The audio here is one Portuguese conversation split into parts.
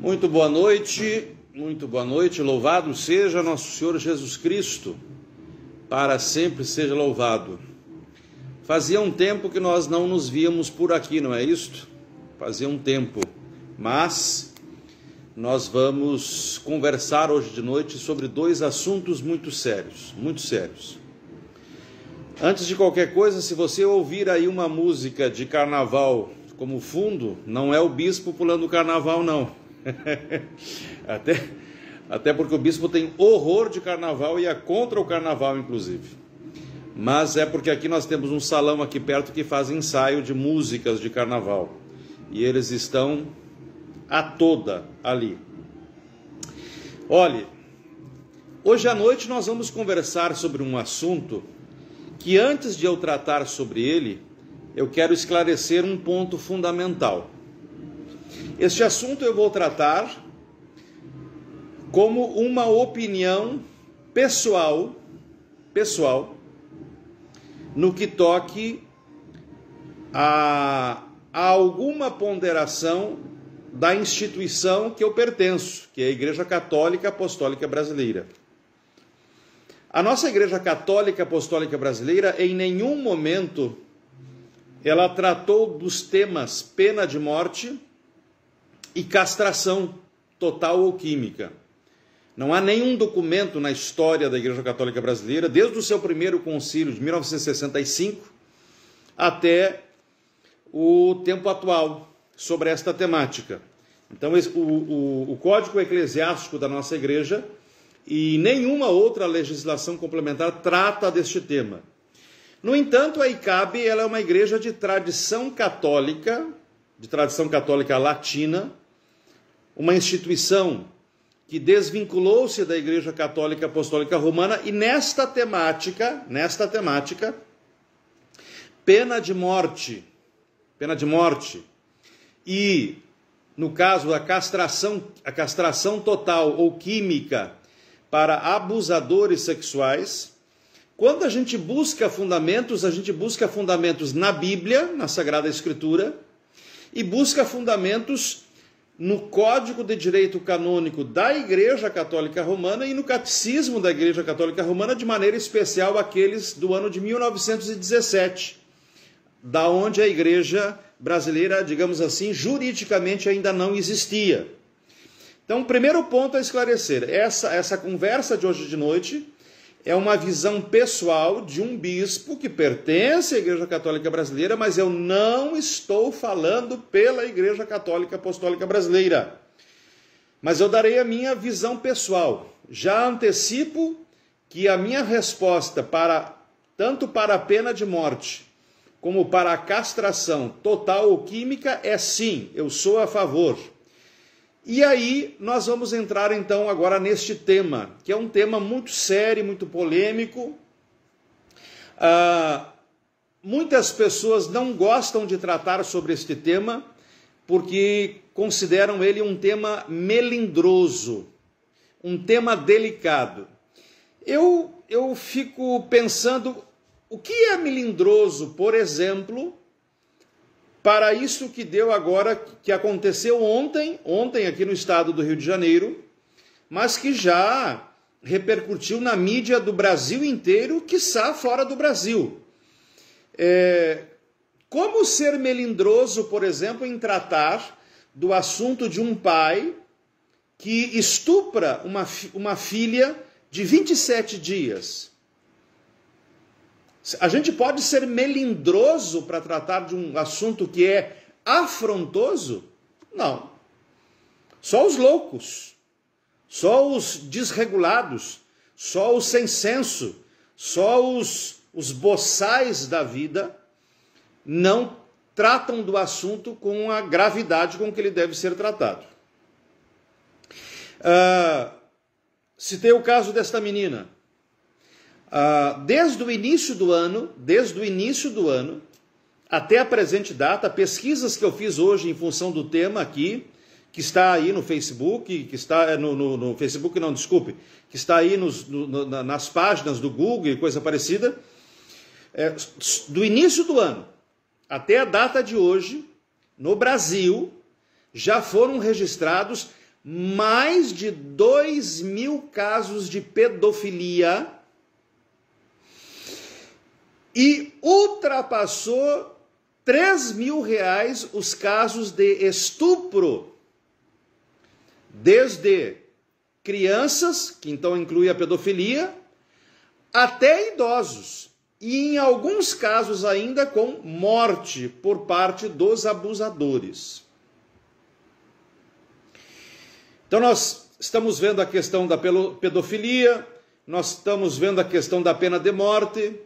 Muito boa noite, louvado seja nosso Senhor Jesus Cristo, para sempre seja louvado. Fazia um tempo que nós não nos víamos por aqui, não é isto? Fazia um tempo, mas nós vamos conversar hoje de noite sobre dois assuntos muito sérios, muito sérios. Antes de qualquer coisa, se você ouvir aí uma música de carnaval como fundo, não é o bispo pulando o carnaval, não. Até porque o bispo tem horror de carnaval e é contra o carnaval, inclusive. Mas é porque aqui nós temos um salão aqui perto que faz ensaio de músicas de carnaval. E eles estão a toda ali. Olhe, hoje à noite nós vamos conversar sobre um assunto que, antes de eu tratar sobre ele, eu quero esclarecer um ponto fundamental. Este assunto eu vou tratar como uma opinião pessoal, no que toque a alguma ponderação da instituição que eu pertenço, que é a Igreja Católica Apostólica Brasileira. A nossa Igreja Católica Apostólica Brasileira, em nenhum momento, ela tratou dos temas pena de morte e castração total ou química. Não há nenhum documento na história da Igreja Católica Brasileira, desde o seu primeiro concílio de 1965 até o tempo atual, sobre esta temática. Então, o Código Eclesiástico da nossa Igreja e nenhuma outra legislação complementar trata deste tema. No entanto, a ICAB ela é uma igreja de tradição católica latina, uma instituição que desvinculou-se da Igreja Católica Apostólica Romana, e nesta temática, pena de morte e, no caso, a castração total ou química para abusadores sexuais. Quando a gente busca fundamentos na Bíblia, na Sagrada Escritura, e busca fundamentos no Código de Direito Canônico da Igreja Católica Romana e no Catecismo da Igreja Católica Romana, de maneira especial aqueles do ano de 1917, da onde a Igreja brasileira, digamos assim, juridicamente ainda não existia. Então, o primeiro ponto a esclarecer, essa conversa de hoje de noite é uma visão pessoal de um bispo que pertence à Igreja Católica Brasileira, mas eu não estou falando pela Igreja Católica Apostólica Brasileira. Mas eu darei a minha visão pessoal. Já antecipo que a minha resposta tanto para a pena de morte como para a castração total ou química é sim, eu sou a favor. E aí nós vamos entrar então agora neste tema, que é um tema muito sério, muito polêmico. Muitas pessoas não gostam de tratar sobre este tema, porque consideram ele um tema melindroso, um tema delicado. Eu fico pensando, o que é melindroso, por exemplo, para isso que deu agora, que aconteceu ontem aqui no estado do Rio de Janeiro, mas que já repercutiu na mídia do Brasil inteiro, quiçá fora do Brasil. Como ser melindroso, por exemplo, em tratar do assunto de um pai que estupra uma filha de 27 dias? A gente pode ser melindroso para tratar de um assunto que é afrontoso? Não. Só os loucos, só os desregulados, só os sem senso, só os boçais da vida não tratam do assunto com a gravidade com que ele deve ser tratado. Citei o caso desta menina. Desde o início do ano, até a presente data, pesquisas que eu fiz hoje em função do tema aqui, que está aí no Facebook, que está no Facebook, não, desculpe, que está aí nas páginas do Google e coisa parecida, do início do ano até a data de hoje, no Brasil, já foram registrados mais de 2.000 casos de pedofilia e ultrapassou R$3.000 os casos de estupro, desde crianças, que então inclui a pedofilia, até idosos, e em alguns casos ainda com morte por parte dos abusadores. Então nós estamos vendo a questão da pedofilia, nós estamos vendo a questão da pena de morte.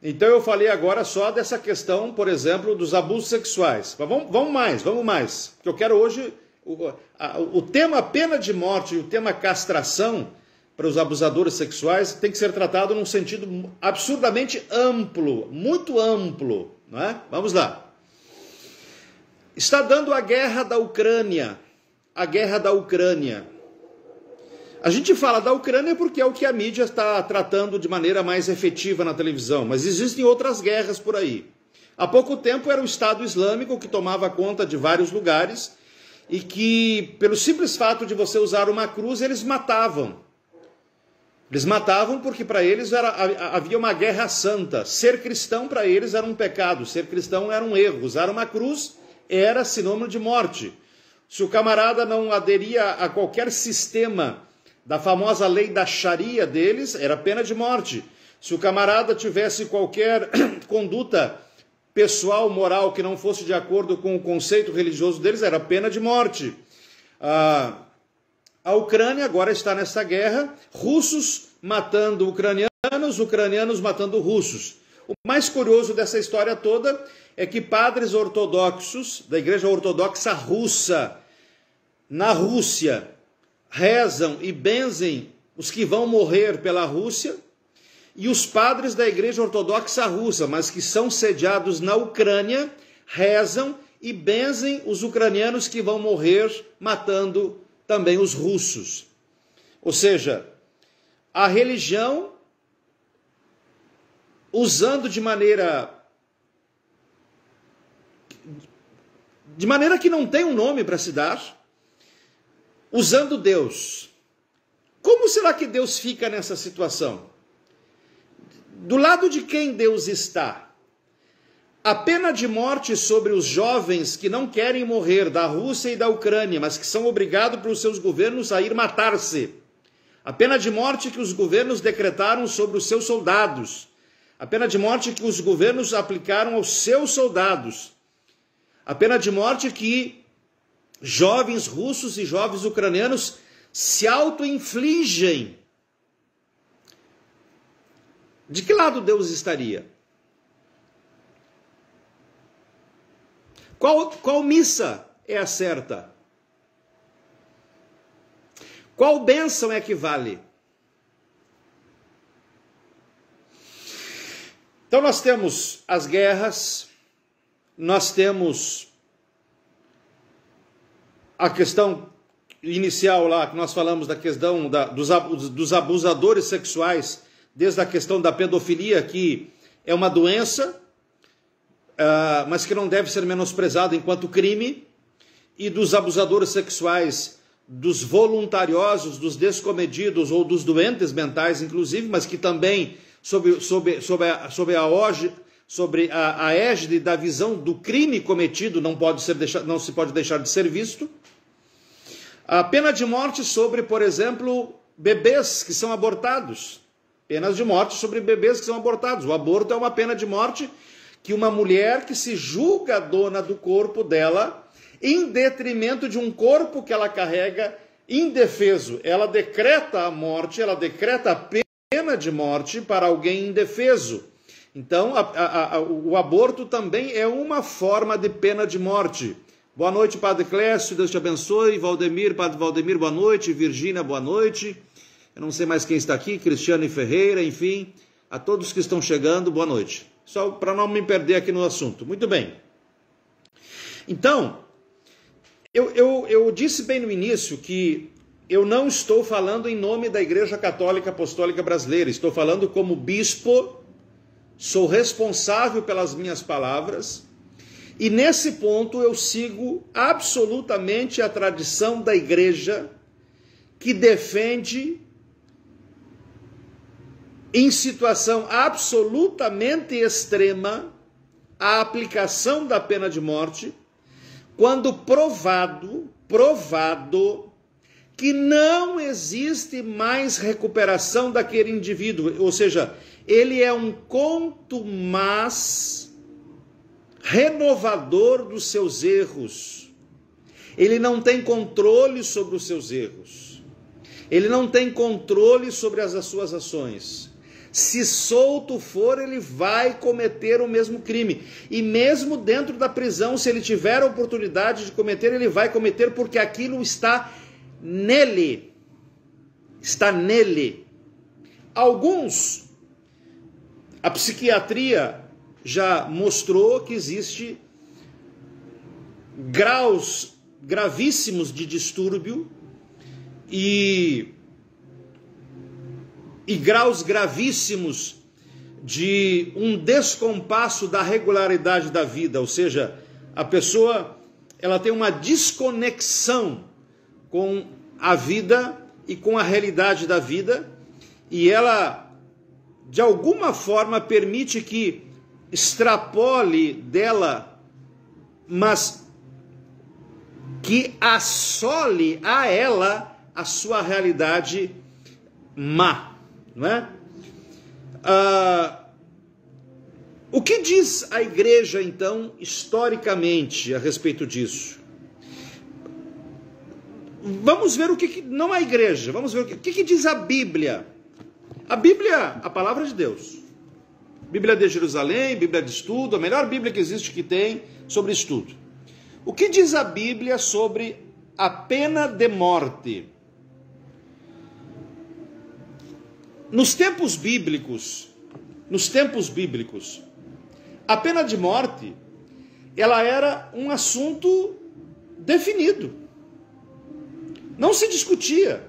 Então eu falei agora só dessa questão, por exemplo, dos abusos sexuais. Mas vamos mais, porque eu quero hoje o tema pena de morte e o tema castração para os abusadores sexuais tem que ser tratado num sentido absurdamente amplo, muito amplo, não é? Vamos lá. Está dando a guerra da Ucrânia. A guerra da Ucrânia. A gente fala da Ucrânia porque é o que a mídia está tratando de maneira mais efetiva na televisão, mas existem outras guerras por aí. Há pouco tempo era o Estado Islâmico que tomava conta de vários lugares e que, pelo simples fato de você usar uma cruz, eles matavam. Eles matavam porque para eles havia uma guerra santa. Ser cristão para eles era um pecado, ser cristão era um erro. Usar uma cruz era sinônimo de morte. Se o camarada não aderia a qualquer sistema da famosa lei da Sharia deles, era pena de morte. Se o camarada tivesse qualquer conduta pessoal, moral, que não fosse de acordo com o conceito religioso deles, era pena de morte. A Ucrânia agora está nessa guerra, russos matando ucranianos matando russos. O mais curioso dessa história toda é que padres ortodoxos da Igreja Ortodoxa Russa, na Rússia, rezam e benzem os que vão morrer pela Rússia, e os padres da Igreja Ortodoxa Russa, mas que são sediados na Ucrânia, rezam e benzem os ucranianos que vão morrer matando também os russos. Ou seja, a religião usando de maneira que não tem um nome para se dar, usando Deus. Como será que Deus fica nessa situação? Do lado de quem Deus está? A pena de morte sobre os jovens que não querem morrer da Rússia e da Ucrânia, mas que são obrigados pelos seus governos a ir matar-se. A pena de morte que os governos decretaram sobre os seus soldados. A pena de morte que os governos aplicaram aos seus soldados. A pena de morte que jovens russos e jovens ucranianos se auto-infligem. De que lado Deus estaria? Qual missa é a certa? Qual bênção é que vale? Então nós temos as guerras, nós temos a questão inicial lá, que nós falamos da questão dos abusadores sexuais, desde a questão da pedofilia, que é uma doença, mas que não deve ser menosprezada enquanto crime, e dos abusadores sexuais, dos voluntariosos, dos descomedidos ou dos doentes mentais, inclusive, mas que também, sob a égide da visão do crime cometido, não se pode deixar de ser visto. A pena de morte sobre, por exemplo, bebês que são abortados. Penas de morte sobre bebês que são abortados. O aborto é uma pena de morte que uma mulher que se julga dona do corpo dela, em detrimento de um corpo que ela carrega indefeso, ela decreta a morte, ela decreta a pena de morte para alguém indefeso. Então, o aborto também é uma forma de pena de morte. Boa noite, Padre Clécio, Deus te abençoe. Valdemir, Padre Valdemir, boa noite. Virgínia, boa noite. Eu não sei mais quem está aqui, Cristiane Ferreira, enfim. A todos que estão chegando, boa noite. Só para não me perder aqui no assunto. Muito bem. Então, eu disse bem no início que eu não estou falando em nome da Igreja Católica Apostólica Brasileira. Estou falando como bispo, sou responsável pelas minhas palavras. E nesse ponto eu sigo absolutamente a tradição da igreja, que defende, em situação absolutamente extrema, a aplicação da pena de morte, quando provado que não existe mais recuperação daquele indivíduo, ou seja, ele é um contumaz renovador dos seus erros. Ele não tem controle sobre os seus erros. Ele não tem controle sobre as suas ações. Se solto for, ele vai cometer o mesmo crime. E mesmo dentro da prisão, se ele tiver a oportunidade de cometer, ele vai cometer, porque aquilo está nele. Está nele. Alguns, a psiquiatria já mostrou que existe graus gravíssimos de distúrbio e graus gravíssimos de um descompasso da regularidade da vida, ou seja, a pessoa ela tem uma desconexão com a vida e com a realidade da vida, e ela de alguma forma permite que extrapole dela, mas que assole a ela a sua realidade má, não é? O que diz a igreja, então, historicamente, a respeito disso? Vamos ver o que não a igreja, vamos ver o que diz a Bíblia. A Bíblia, a palavra de Deus. Bíblia de Jerusalém, Bíblia de estudo, a melhor Bíblia que existe, que tem sobre estudo. O que diz a Bíblia sobre a pena de morte? Nos tempos bíblicos, a pena de morte, ela era um assunto definido. Não se discutia.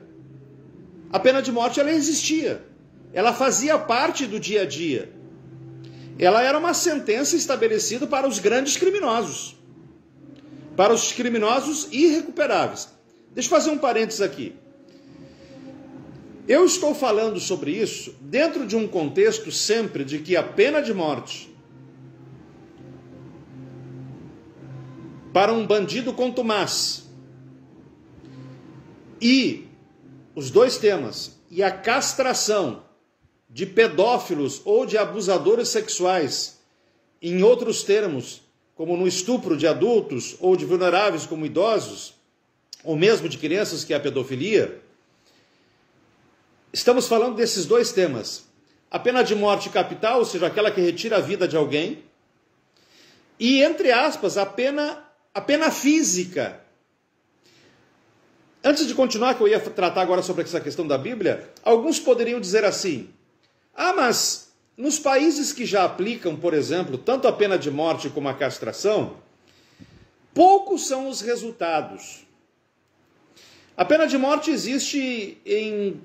A pena de morte, ela existia. Ela fazia parte do dia a dia. Ela era uma sentença estabelecida para os grandes criminosos. Para os criminosos irrecuperáveis. Deixa eu fazer um parênteses aqui. Eu estou falando sobre isso dentro de um contexto sempre de que a pena de morte para um bandido contumaz e os dois temas, e a castração de pedófilos ou de abusadores sexuais, em outros termos, como no estupro de adultos ou de vulneráveis como idosos, ou mesmo de crianças, que é a pedofilia. Estamos falando desses dois temas. A pena de morte capital, ou seja, aquela que retira a vida de alguém, e, entre aspas, a pena física. Antes de continuar, que eu ia tratar agora sobre essa questão da Bíblia, alguns poderiam dizer assim: mas nos países que já aplicam, por exemplo, tanto a pena de morte como a castração, poucos são os resultados. A pena de morte existe em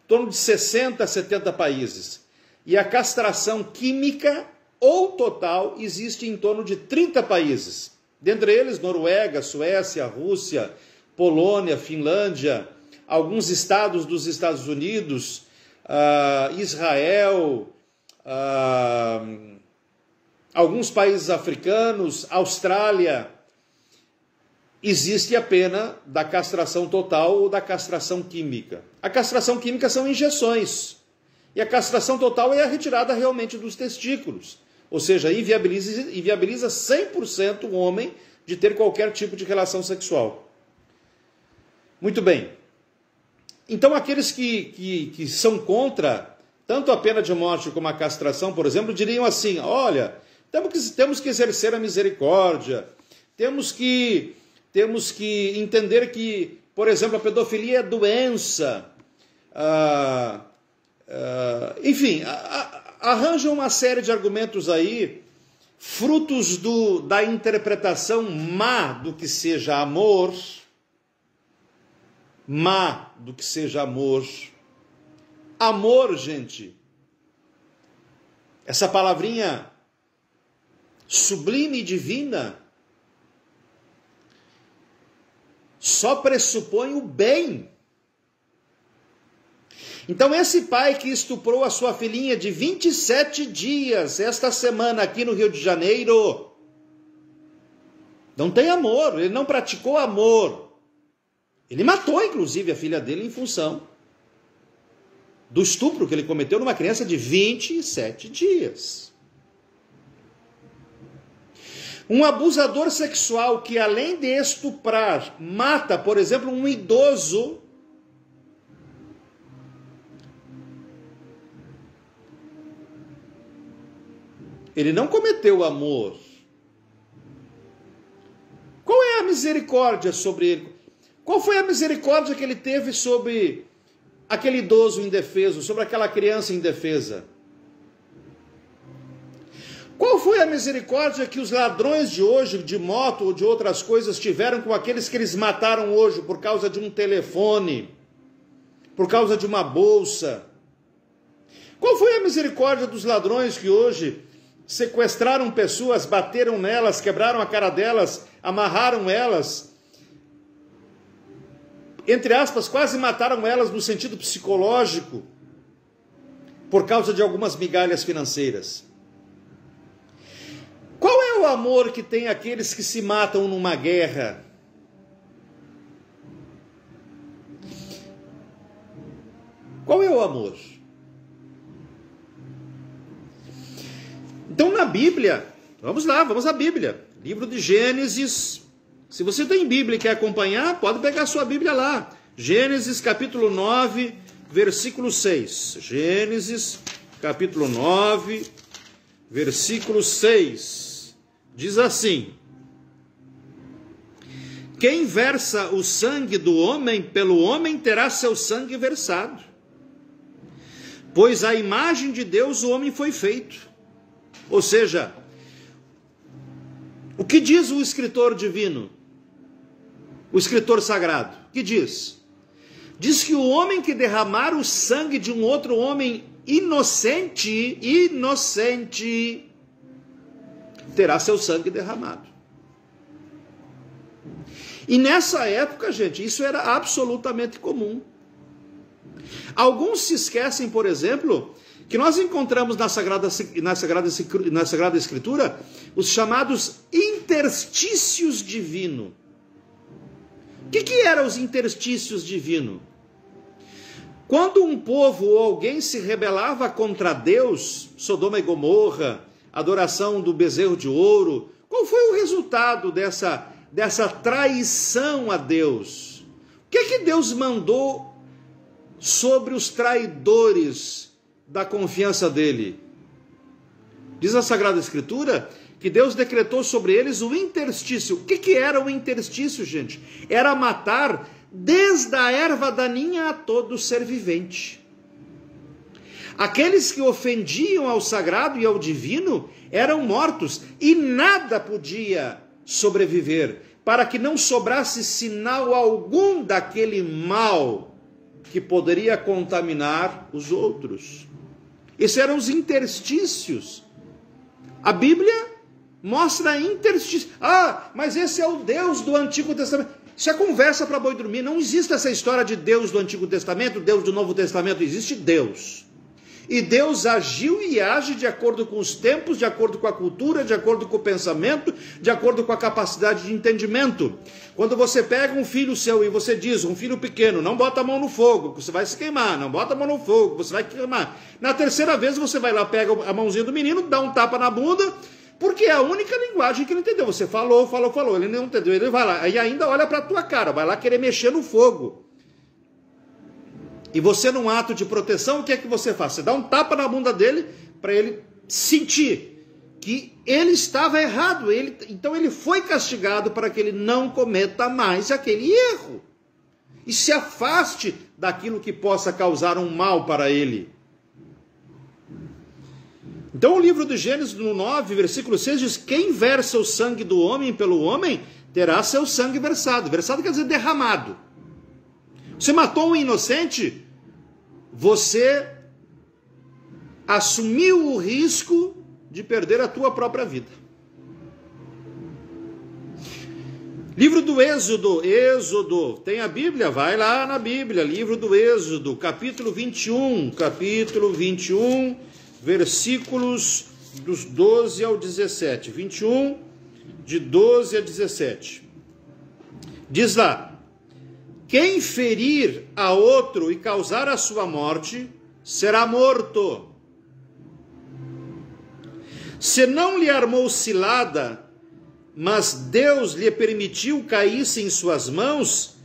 torno de 60 a 70 países. E a castração química ou total existe em torno de 30 países. Dentre eles, Noruega, Suécia, Rússia, Polônia, Finlândia, alguns estados dos Estados Unidos, Israel, alguns países africanos, Austrália. Existe a pena da castração total ou da castração química. A castração química são injeções. E a castração total é a retirada realmente dos testículos. Ou seja, inviabiliza 100% o homem de ter qualquer tipo de relação sexual. Muito bem. Então, aqueles que são contra tanto a pena de morte como a castração, por exemplo, diriam assim: olha, temos que exercer a misericórdia, temos que entender que, por exemplo, a pedofilia é doença. Enfim, arranjam uma série de argumentos aí, frutos da interpretação má do que seja amor. Má do que seja amor. Amor, gente. Essa palavrinha sublime e divina, só pressupõe o bem. Então esse pai que estuprou a sua filhinha de 27 dias, esta semana aqui no Rio de Janeiro, não tem amor, ele não praticou amor. Ele matou, inclusive, a filha dele em função do estupro que ele cometeu numa criança de 27 dias. Um abusador sexual que, além de estuprar, mata, por exemplo, um idoso, ele não cometeu amor. Qual é a misericórdia sobre ele? Qual foi a misericórdia que ele teve sobre aquele idoso indefeso, sobre aquela criança indefesa? Qual foi a misericórdia que os ladrões de hoje, de moto ou de outras coisas, tiveram com aqueles que eles mataram hoje por causa de um telefone, por causa de uma bolsa? Qual foi a misericórdia dos ladrões que hoje sequestraram pessoas, bateram nelas, quebraram a cara delas, amarraram elas, entre aspas, quase mataram elas no sentido psicológico, por causa de algumas migalhas financeiras? Qual é o amor que tem aqueles que se matam numa guerra? Qual é o amor? Então na Bíblia, vamos lá, vamos à Bíblia, livro de Gênesis. Se você tem Bíblia e quer acompanhar, pode pegar a sua Bíblia lá. Gênesis capítulo 9, versículo 6. Gênesis capítulo 9, versículo 6. Diz assim: quem versa o sangue do homem, pelo homem terá seu sangue versado. Pois à imagem de Deus o homem foi feito. Ou seja, o que diz o escritor divino? O escritor sagrado, o que diz? Diz que o homem que derramar o sangue de um outro homem inocente, terá seu sangue derramado. E nessa época, gente, isso era absolutamente comum. Alguns se esquecem, por exemplo, que nós encontramos na Sagrada Escritura os chamados interstícios divinos. O que eram os interstícios divinos? Quando um povo ou alguém se rebelava contra Deus, Sodoma e Gomorra, adoração do bezerro de ouro, qual foi o resultado dessa traição a Deus? O que Deus mandou sobre os traidores da confiança dele? Diz a Sagrada Escritura que Deus decretou sobre eles o interstício. O que era o interstício, gente? Era matar desde a erva daninha a todo ser vivente. Aqueles que ofendiam ao sagrado e ao divino eram mortos e nada podia sobreviver, para que não sobrasse sinal algum daquele mal que poderia contaminar os outros. Esses eram os interstícios. A Bíblia mostra interstício. Ah, mas esse é o Deus do Antigo Testamento. Isso é conversa para boi dormir. Não existe essa história de Deus do Antigo Testamento, Deus do Novo Testamento. Existe Deus. E Deus agiu e age de acordo com os tempos, de acordo com a cultura, de acordo com o pensamento, de acordo com a capacidade de entendimento. Quando você pega um filho seu e você diz, um filho pequeno, não bota a mão no fogo, você vai se queimar, não bota a mão no fogo, você vai queimar. Na terceira vez você vai lá, pega a mãozinha do menino, dá um tapa na bunda, porque é a única linguagem que ele entendeu. Você falou, ele não entendeu, ele vai lá, e ainda olha para a tua cara, vai lá querer mexer no fogo. E você, num ato de proteção, o que é que você faz? Você dá um tapa na bunda dele para ele sentir que ele estava errado. Então ele foi castigado para que ele não cometa mais aquele erro. E se afaste daquilo que possa causar um mal para ele. Então o livro de Gênesis, no 9, versículo 6, diz: quem versa o sangue do homem pelo homem, terá seu sangue versado. Versado quer dizer derramado. Você matou um inocente, você assumiu o risco de perder a tua própria vida. Livro do Êxodo, tem a Bíblia? Vai lá na Bíblia, livro do Êxodo, capítulo 21, versículos dos 12 ao 17, 21, de 12 a 17. Diz lá: quem ferir a outro e causar a sua morte, será morto. Se não lhe armou cilada, mas Deus lhe permitiu caísse em suas mãos,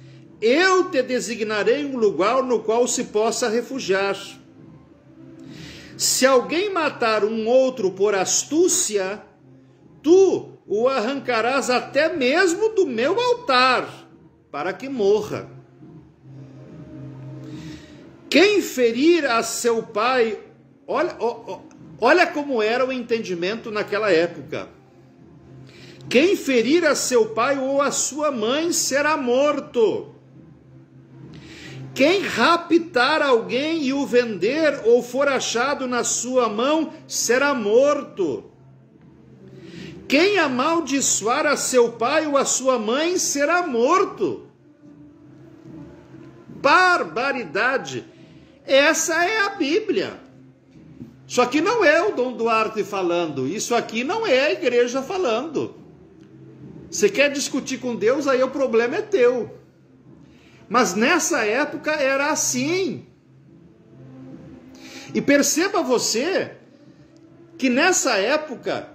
eu te designarei um lugar no qual se possa refugiar. Se alguém matar um outro por astúcia, tu o arrancarás até mesmo do meu altar, para que morra. Quem ferir a seu pai, olha como era o entendimento naquela época. Quem ferir a seu pai ou a sua mãe será morto. Quem raptar alguém e o vender ou for achado na sua mão será morto. Quem amaldiçoar a seu pai ou a sua mãe será morto. Barbaridade! Essa é a Bíblia. Isso aqui não é o Dom Duarte falando, isso aqui não é a igreja falando. Você quer discutir com Deus, aí o problema é teu. Mas nessa época era assim. E perceba você que nessa época,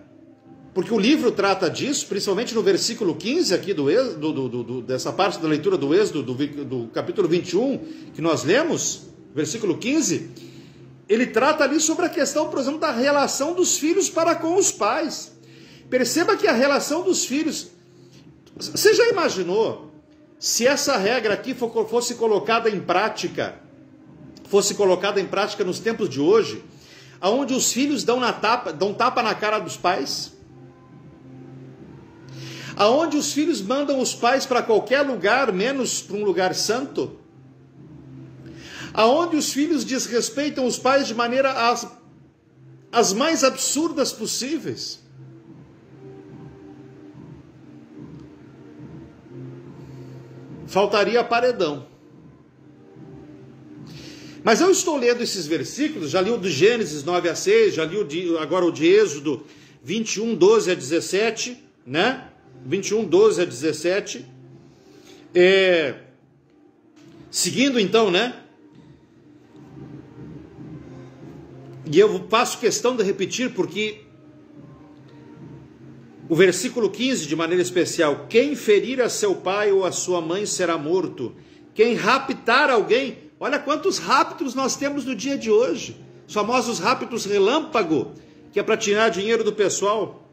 porque o livro trata disso, principalmente no versículo 15 aqui dessa parte da leitura do Êxodo, do capítulo 21, que nós lemos, versículo 15, ele trata ali sobre a questão, por exemplo, da relação dos filhos para com os pais. Perceba que a relação dos filhos... Você já imaginou se essa regra aqui fosse colocada em prática nos tempos de hoje, onde os filhos dão tapa na cara dos pais? Aonde os filhos mandam os pais para qualquer lugar, menos para um lugar santo? Aonde os filhos desrespeitam os pais de maneira as mais absurdas possíveis? Faltaria paredão. Mas eu estou lendo esses versículos, já li o de Gênesis 9 a 6, já li agora o de Êxodo 21, 12 a 17, né? 21, 12 a 17. Seguindo então, né? E eu faço questão de repetir porque o versículo 15, de maneira especial: quem ferir a seu pai ou a sua mãe será morto. Quem raptar alguém, olha quantos raptos nós temos no dia de hoje, os famosos raptos relâmpago, que é para tirar dinheiro do pessoal.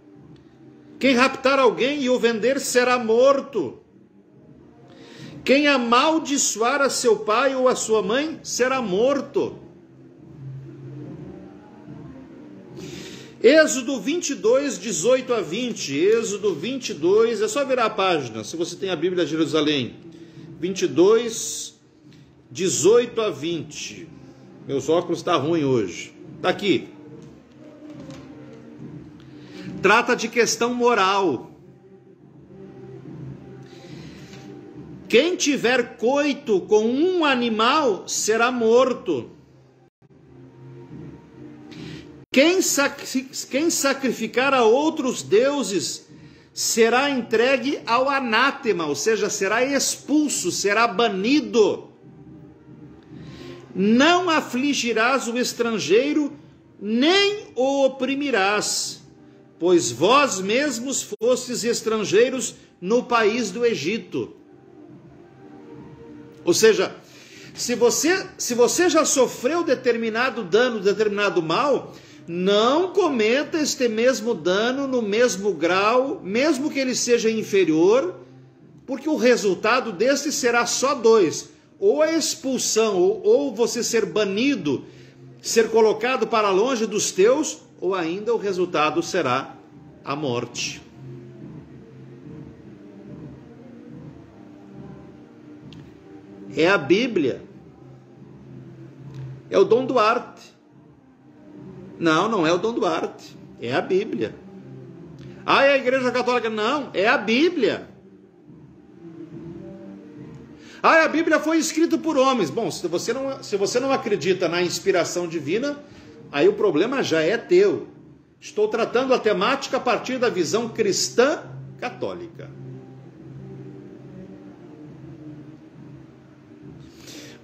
Quem raptar alguém e o vender será morto. Quem amaldiçoar a seu pai ou a sua mãe será morto. Êxodo 22, 18 a 20. Êxodo 22, é só virar a página, se você tem a Bíblia de Jerusalém. 22, 18 a 20. Meus óculos estão ruins hoje. Está aqui. Trata de questão moral. Quem tiver coito com um animal será morto. Quem sacrificar a outros deuses será entregue ao anátema, ou seja, será expulso, será banido. Não afligirás o estrangeiro, nem o oprimirás, pois vós mesmos fostes estrangeiros no país do Egito. Ou seja, se você já sofreu determinado dano, determinado mal, não cometa este mesmo dano no mesmo grau, mesmo que ele seja inferior, porque o resultado deste será só dois: ou a expulsão, ou você ser banido, ser colocado para longe dos teus, ou ainda o resultado será a morte. É a Bíblia. É o Dom Duarte. Não, não é o Dom Duarte. É a Bíblia. Ah, é a Igreja Católica? Não, é a Bíblia. Ah, a Bíblia foi escrita por homens. Bom, se você não acredita na inspiração divina, aí o problema já é teu. Estou tratando a temática a partir da visão cristã católica.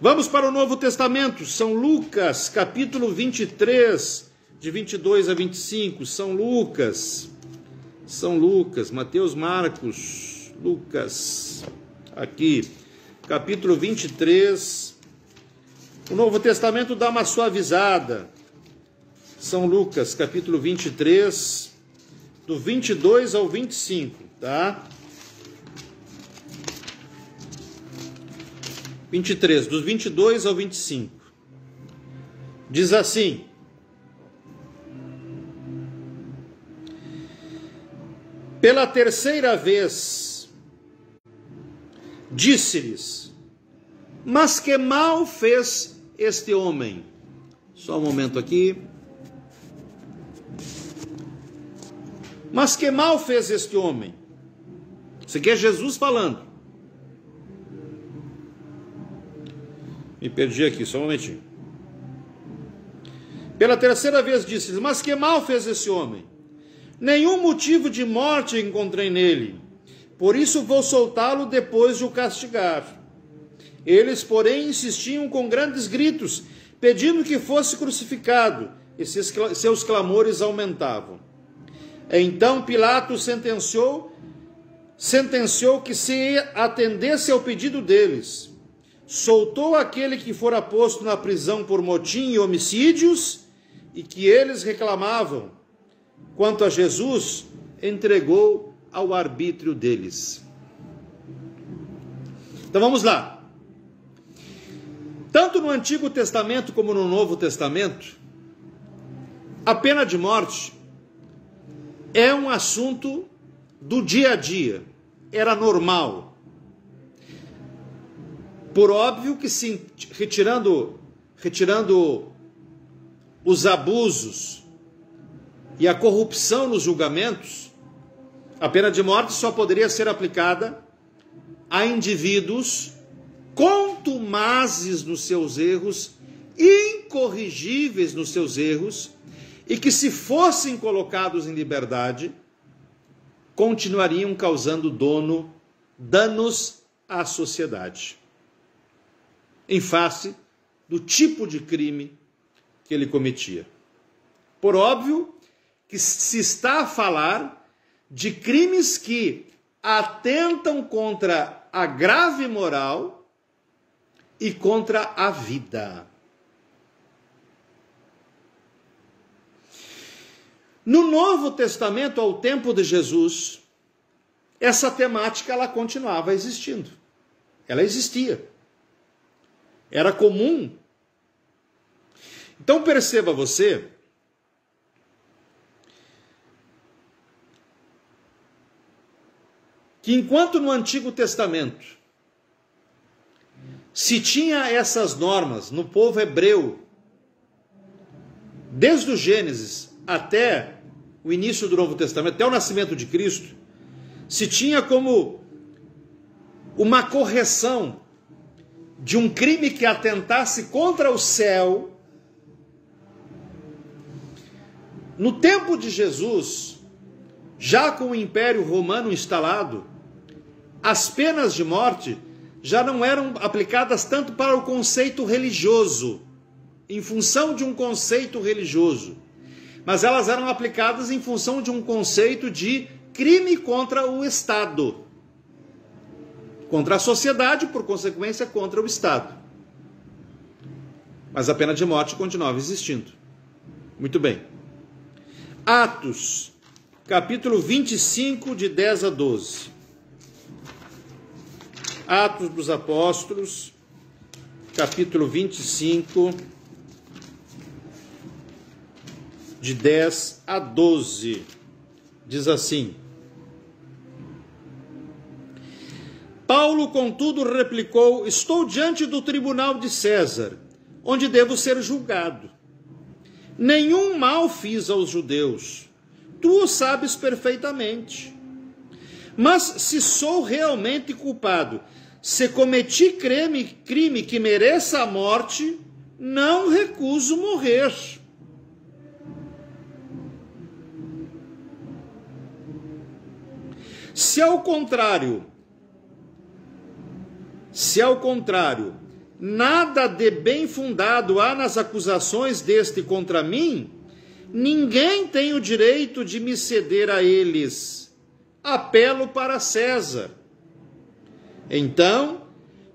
Vamos para o Novo Testamento, São Lucas, capítulo 23, de 22 a 25. São Lucas, Mateus, Marcos, Lucas, aqui, capítulo 23. O Novo Testamento dá uma suavizada. São Lucas, capítulo 23, do 22 ao 25, tá? 23, dos 22 ao 25. Diz assim: pela terceira vez, disse-lhes: mas que mal fez este homem? Só um momento aqui. Mas que mal fez este homem? Isso aqui é Jesus falando. Me perdi aqui, só um momentinho. Pela terceira vez disse-lhes: mas que mal fez esse homem? Nenhum motivo de morte encontrei nele, por isso vou soltá-lo depois de o castigar. Eles, porém, insistiam com grandes gritos, pedindo que fosse crucificado, e seus clamores aumentavam. Então Pilatos sentenciou que se atendesse ao pedido deles. Soltou aquele que fora posto na prisão por motim e homicídios, e que eles reclamavam. Quanto a Jesus, entregou ao arbítrio deles. Então vamos lá. Tanto no Antigo Testamento como no Novo Testamento, a pena de morte é um assunto do dia a dia, era normal. Por óbvio que sim, retirando os abusos e a corrupção nos julgamentos, a pena de morte só poderia ser aplicada a indivíduos contumazes nos seus erros, incorrigíveis nos seus erros, e que, se fossem colocados em liberdade, continuariam causando danos à sociedade, em face do tipo de crime que ele cometia. Por óbvio que se está a falar de crimes que atentam contra a grave moral e contra a vida. No Novo Testamento, ao tempo de Jesus, essa temática ela continuava existindo. Ela existia. Era comum. Então perceba você que enquanto no Antigo Testamento se tinha essas normas no povo hebreu, desde o Gênesis até o início do Novo Testamento, até o nascimento de Cristo, se tinha como uma correção de um crime que atentasse contra o céu. No tempo de Jesus, já com o Império Romano instalado, as penas de morte já não eram aplicadas tanto para o conceito religioso, em função de um conceito religioso, mas elas eram aplicadas em função de um conceito de crime contra o Estado, contra a sociedade, por consequência, contra o Estado. Mas a pena de morte continuava existindo. Muito bem. Atos, capítulo 25, de 10 a 12. Atos dos Apóstolos, capítulo 25, de 10 a 12. Diz assim: Paulo, contudo, replicou: estou diante do tribunal de César, onde devo ser julgado. Nenhum mal fiz aos judeus, tu o sabes perfeitamente. Mas se sou realmente culpado, se cometi crime que mereça a morte, não recuso morrer. Se ao contrário, nada de bem fundado há nas acusações deste contra mim, ninguém tem o direito de me ceder a eles. Apelo para César. Então,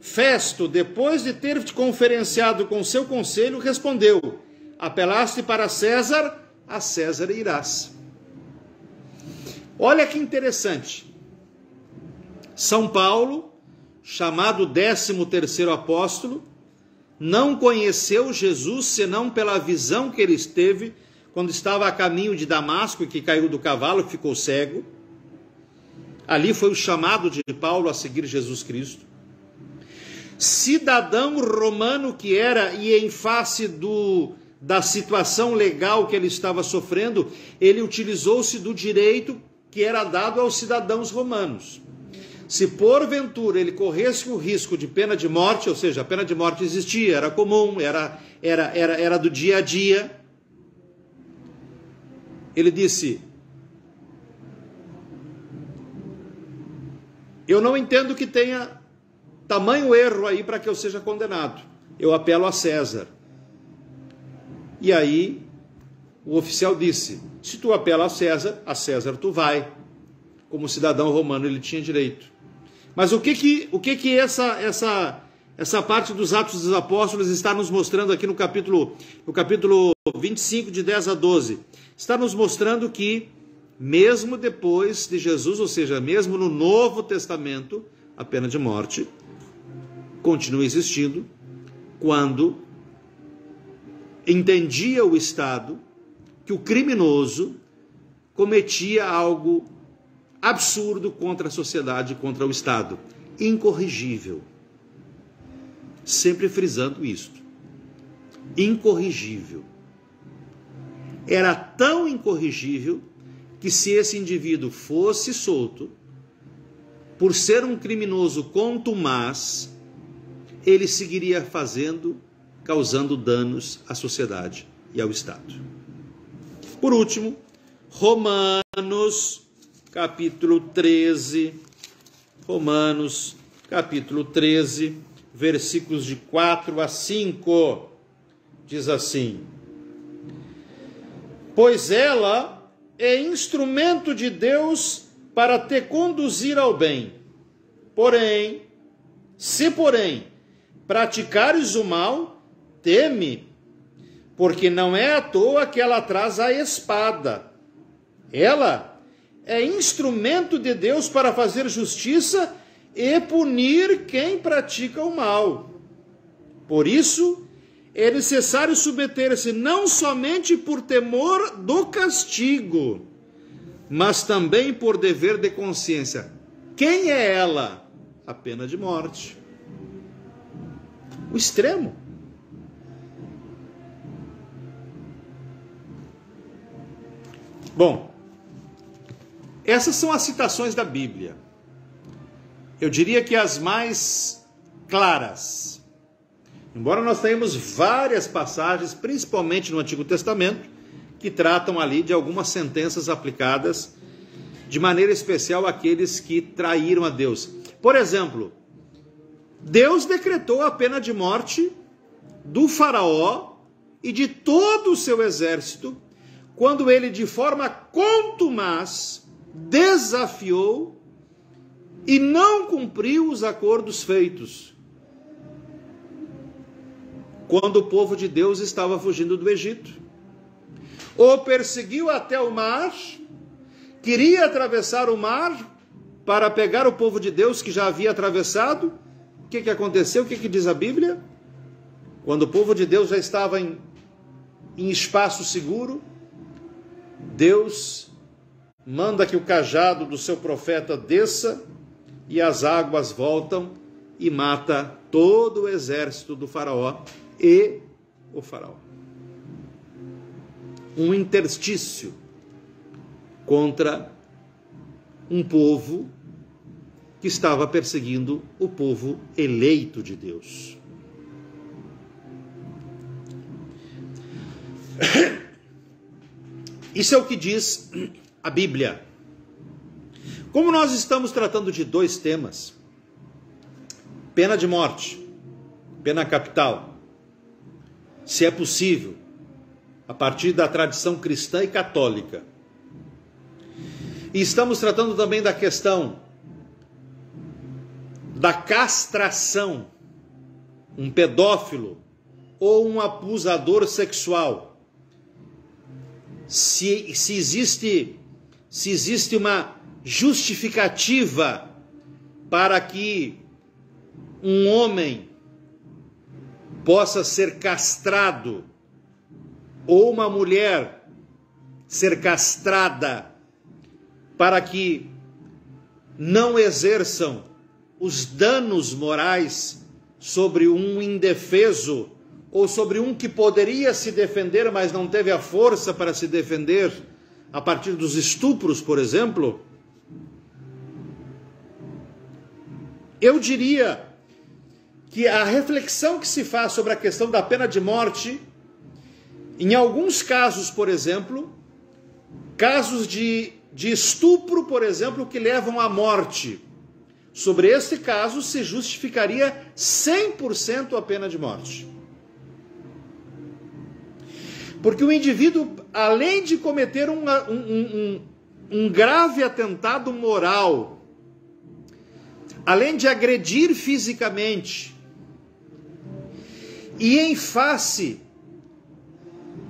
Festo, depois de ter conferenciado com seu conselho, respondeu: apelaste para César, a César irás. Olha que interessante. São Paulo, chamado 13º apóstolo, não conheceu Jesus senão pela visão que ele teve quando estava a caminho de Damasco, que caiu do cavalo e ficou cego. Ali foi o chamado de Paulo a seguir Jesus Cristo. Cidadão romano que era, e em face da situação legal que ele estava sofrendo, ele utilizou-se do direito que era dado aos cidadãos romanos. Se porventura ele corresse o risco de pena de morte, ou seja, a pena de morte existia, era comum, era do dia a dia, ele disse: eu não entendo que tenha tamanho erro aí para que eu seja condenado. Eu apelo a César. E aí o oficial disse: se tu apela a César tu vai. Como cidadão romano ele tinha direito. Mas o que essa parte dos Atos dos Apóstolos está nos mostrando aqui no capítulo 25, de 10 a 12? Está nos mostrando que, mesmo depois de Jesus, ou seja, mesmo no Novo Testamento, a pena de morte continua existindo quando entendia o Estado que o criminoso cometia algo absurdo contra a sociedade, contra o Estado, incorrigível. Sempre frisando isto. Incorrigível. Era tão incorrigível que, se esse indivíduo fosse solto, por ser um criminoso contumaz, ele seguiria causando danos à sociedade e ao Estado. Por último, Romanos capítulo 13, versículos de 4 a 5, diz assim: pois ela é instrumento de Deus para te conduzir ao bem. Se praticares o mal, teme, porque não é à toa que ela traz a espada. Ela é instrumento de Deus para fazer justiça e punir quem pratica o mal. Por isso, é necessário submeter-se não somente por temor do castigo, mas também por dever de consciência. Quem é ela? A pena de morte. O extremo. Bom, essas são as citações da Bíblia. Eu diria que as mais claras. Embora nós tenhamos várias passagens, principalmente no Antigo Testamento, que tratam ali de algumas sentenças aplicadas de maneira especial àqueles que traíram a Deus. Por exemplo, Deus decretou a pena de morte do faraó e de todo o seu exército, quando ele, de forma contumaz, desafiou e não cumpriu os acordos feitos, quando o povo de Deus estava fugindo do Egito. O perseguiu até o mar, queria atravessar o mar para pegar o povo de Deus que já havia atravessado. O que aconteceu? O que diz a Bíblia? Quando o povo de Deus já estava em espaço seguro, Deus manda que o cajado do seu profeta desça e as águas voltam e mata todo o exército do faraó e o faraó. Um interstício contra um povo que estava perseguindo o povo eleito de Deus. Isso é o que diz a Bíblia. Como nós estamos tratando de dois temas, pena de morte, pena capital, se é possível, a partir da tradição cristã e católica. E estamos tratando também da questão da castração, um pedófilo ou um abusador sexual. Se existe uma justificativa para que um homem possa ser castrado ou uma mulher ser castrada para que não exerçam os danos morais sobre um indefeso ou sobre um que poderia se defender, mas não teve a força para se defender a partir dos estupros, por exemplo? Eu diria que a reflexão que se faz sobre a questão da pena de morte, em alguns casos, por exemplo, casos de estupro, por exemplo, que levam à morte, sobre esse caso se justificaria 100% a pena de morte. Porque o indivíduo, além de cometer um grave atentado moral, além de agredir fisicamente, e em face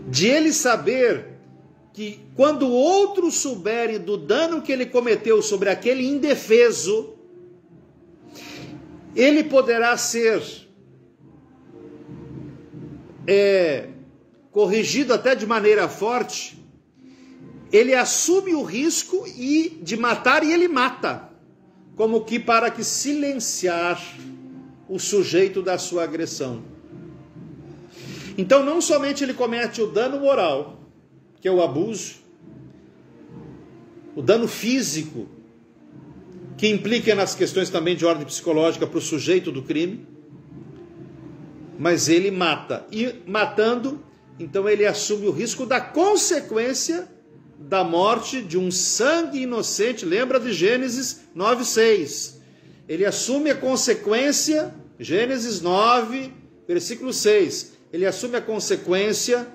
de ele saber que quando outros souberem do dano que ele cometeu sobre aquele indefeso, ele poderá ser corrigido até de maneira forte, ele assume o risco de matar e ele mata, como que para que silenciar o sujeito da sua agressão. Então não somente ele comete o dano moral, que é o abuso, o dano físico, que implica nas questões também de ordem psicológica para o sujeito do crime, mas ele mata. E matando, então ele assume o risco da consequência da morte de um sangue inocente. Lembra de Gênesis 9:6. Ele assume a consequência, Gênesis 9, versículo 6. Ele assume a consequência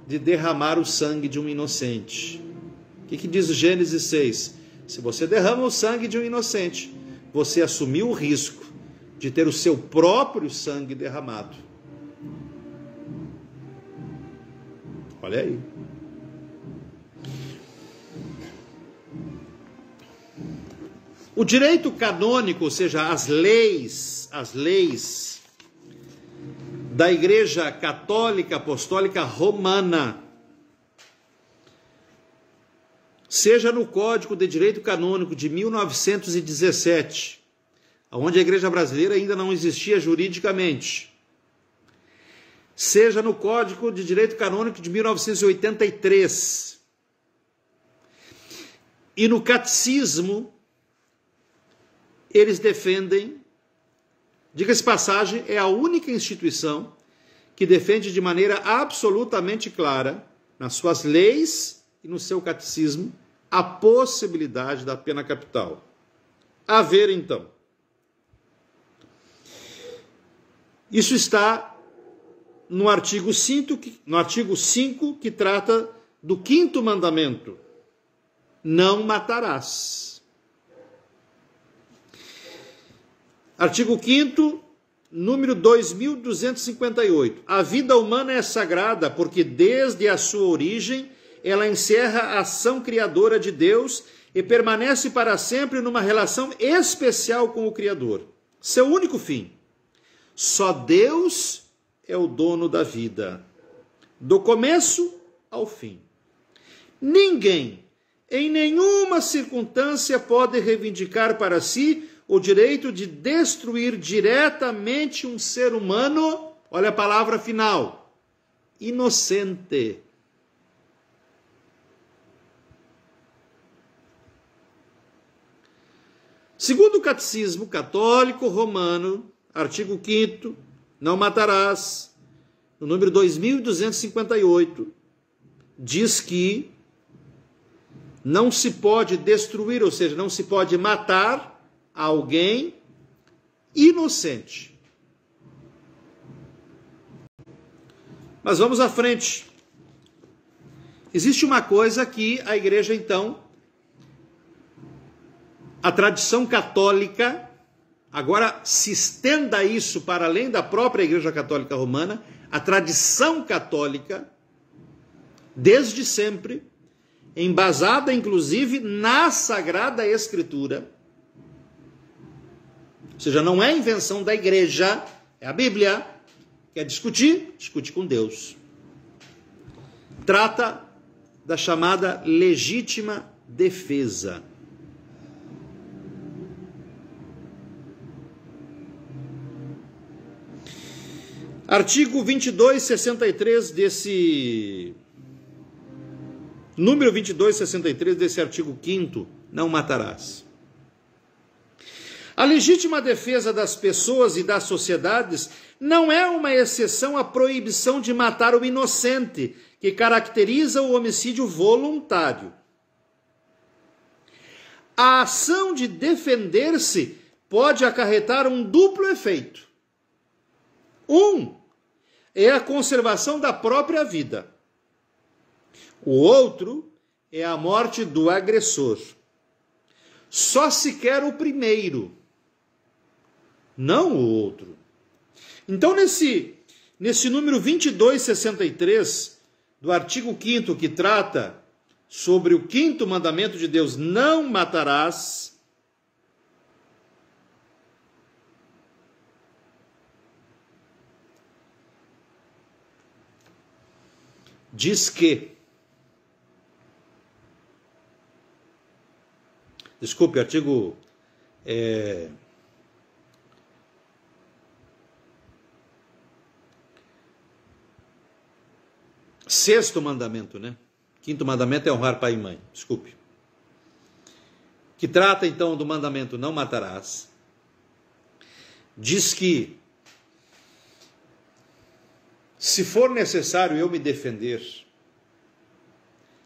de derramar o sangue de um inocente. O que diz Gênesis 6? Se você derrama o sangue de um inocente, você assumiu o risco de ter o seu próprio sangue derramado. Olha aí. O direito canônico, ou seja, as leis da Igreja Católica Apostólica Romana, seja no Código de Direito Canônico de 1917, onde a Igreja Brasileira ainda não existia juridicamente, seja no Código de Direito Canônico de 1983, e no Catecismo, eles defendem, diga-se passagem, é a única instituição que defende de maneira absolutamente clara, nas suas leis e no seu catecismo, a possibilidade da pena capital. A ver, então. Isso está no artigo 5, que trata do 5º mandamento: não matarás. Artigo 5º, número 2258. A vida humana é sagrada porque desde a sua origem ela encerra a ação criadora de Deus e permanece para sempre numa relação especial com o Criador. Seu único fim. Só Deus é o dono da vida, do começo ao fim. Ninguém, em nenhuma circunstância, pode reivindicar para si o direito de destruir diretamente um ser humano, olha a palavra final, inocente. Segundo o Catecismo Católico Romano, artigo 5º, não matarás, no número 2258, diz que não se pode destruir, ou seja, não se pode matar alguém inocente. Mas vamos à frente. Existe uma coisa que a igreja, então, a tradição católica, agora se estenda isso para além da própria Igreja Católica Romana, a tradição católica, desde sempre, embasada inclusive na Sagrada Escritura, ou seja, não é invenção da igreja, é a Bíblia. Quer discutir? Discute com Deus. Trata da chamada legítima defesa. Artigo 2263 desse... Número 2263 desse artigo 5º, não matarás. A legítima defesa das pessoas e das sociedades não é uma exceção à proibição de matar o inocente, que caracteriza o homicídio voluntário. A ação de defender-se pode acarretar um duplo efeito. Um é a conservação da própria vida. O outro é a morte do agressor. Só se quer o primeiro, não o outro. Então, nesse número 2263, do artigo 5º, que trata sobre o 5º mandamento de Deus, não matarás, diz que, desculpe, artigo 6º mandamento, né? 5º mandamento é honrar pai e mãe, desculpe. Que trata então do mandamento não matarás. Diz que, se for necessário eu me defender,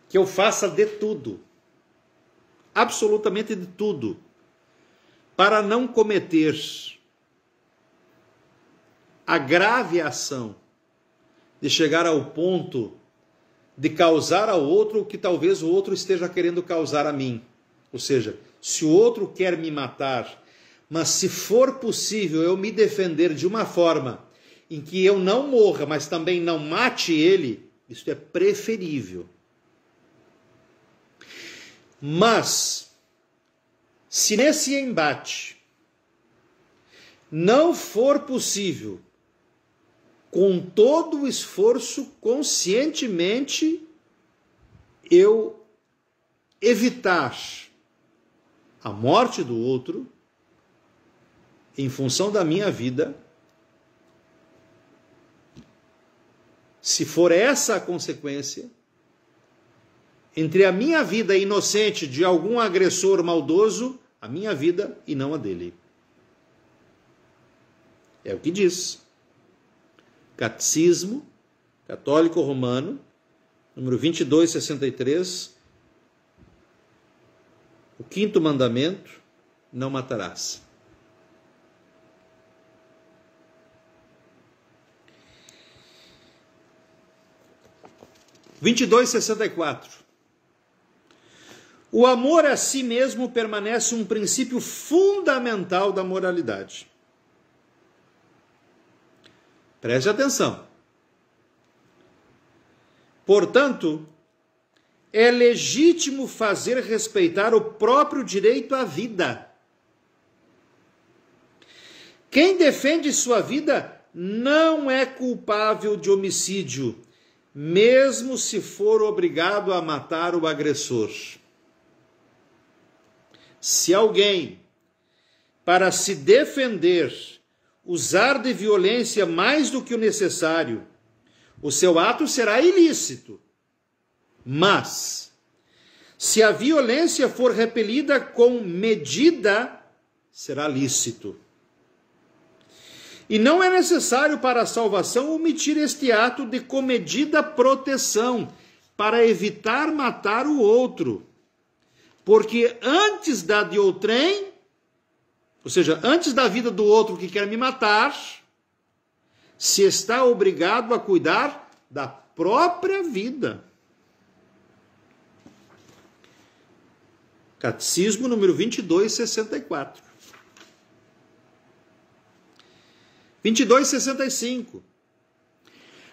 que eu faça de tudo, absolutamente de tudo, para não cometer a grave ação de chegar ao ponto de causar ao outro o que talvez o outro esteja querendo causar a mim. Ou seja, se o outro quer me matar, mas se for possível eu me defender de uma forma em que eu não morra, mas também não mate ele, isso é preferível. Mas, se nesse embate não for possível, com todo o esforço, conscientemente, eu evitar a morte do outro, em função da minha vida, se for essa a consequência, entre a minha vida inocente de algum agressor maldoso, a minha vida e não a dele. É o que diz. Catecismo Católico Romano, número 2263, o 5º mandamento, não matarás. (2264) 2264. O amor a si mesmo permanece um princípio fundamental da moralidade. Preste atenção. Portanto, é legítimo fazer respeitar o próprio direito à vida. Quem defende sua vida não é culpável de homicídio, mesmo se for obrigado a matar o agressor. Se alguém, para se defender, usar de violência mais do que o necessário, o seu ato será ilícito. Mas, se a violência for repelida com medida, será lícito. E não é necessário para a salvação omitir este ato de comedida proteção, para evitar matar o outro. Porque antes da de outrem, ou seja, antes da vida do outro que quer me matar, se está obrigado a cuidar da própria vida. Catecismo número 2264. 2265.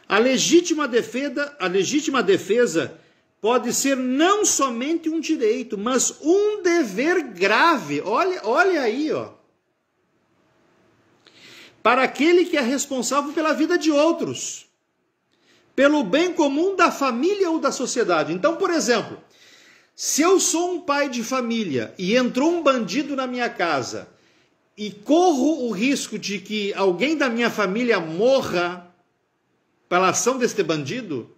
A legítima defesa pode ser não somente um direito, mas um dever grave. Olha aí, ó. Para aquele que é responsável pela vida de outros, pelo bem comum da família ou da sociedade. Então, por exemplo, se eu sou um pai de família e entrou um bandido na minha casa e corro o risco de que alguém da minha família morra pela ação deste bandido,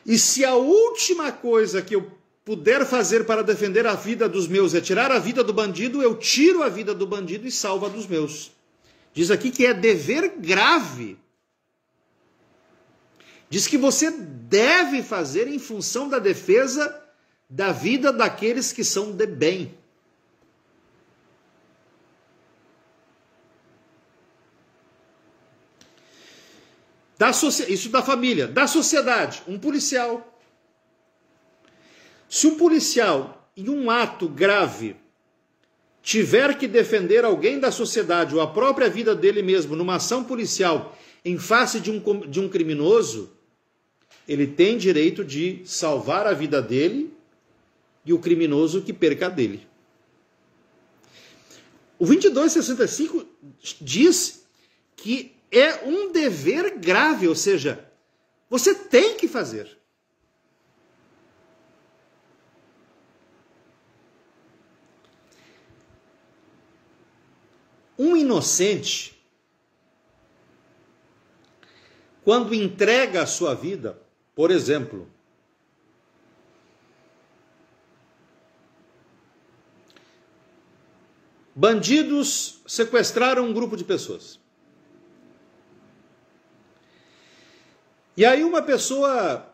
e se a última coisa que eu puder fazer para defender a vida dos meus é tirar a vida do bandido, eu tiro a vida do bandido e salvo a dos meus. Diz aqui que é dever grave. Diz que você deve fazer em função da defesa da vida daqueles que são de bem. Isso da família. Da sociedade, um policial. Se um policial, em um ato grave, tiver que defender alguém da sociedade ou a própria vida dele mesmo numa ação policial em face de um criminoso, ele tem direito de salvar a vida dele e o criminoso que perca a dele. O 2265 diz que é um dever grave, ou seja, você tem que fazer. Um inocente, quando entrega a sua vida, por exemplo, bandidos sequestraram um grupo de pessoas. E aí uma pessoa,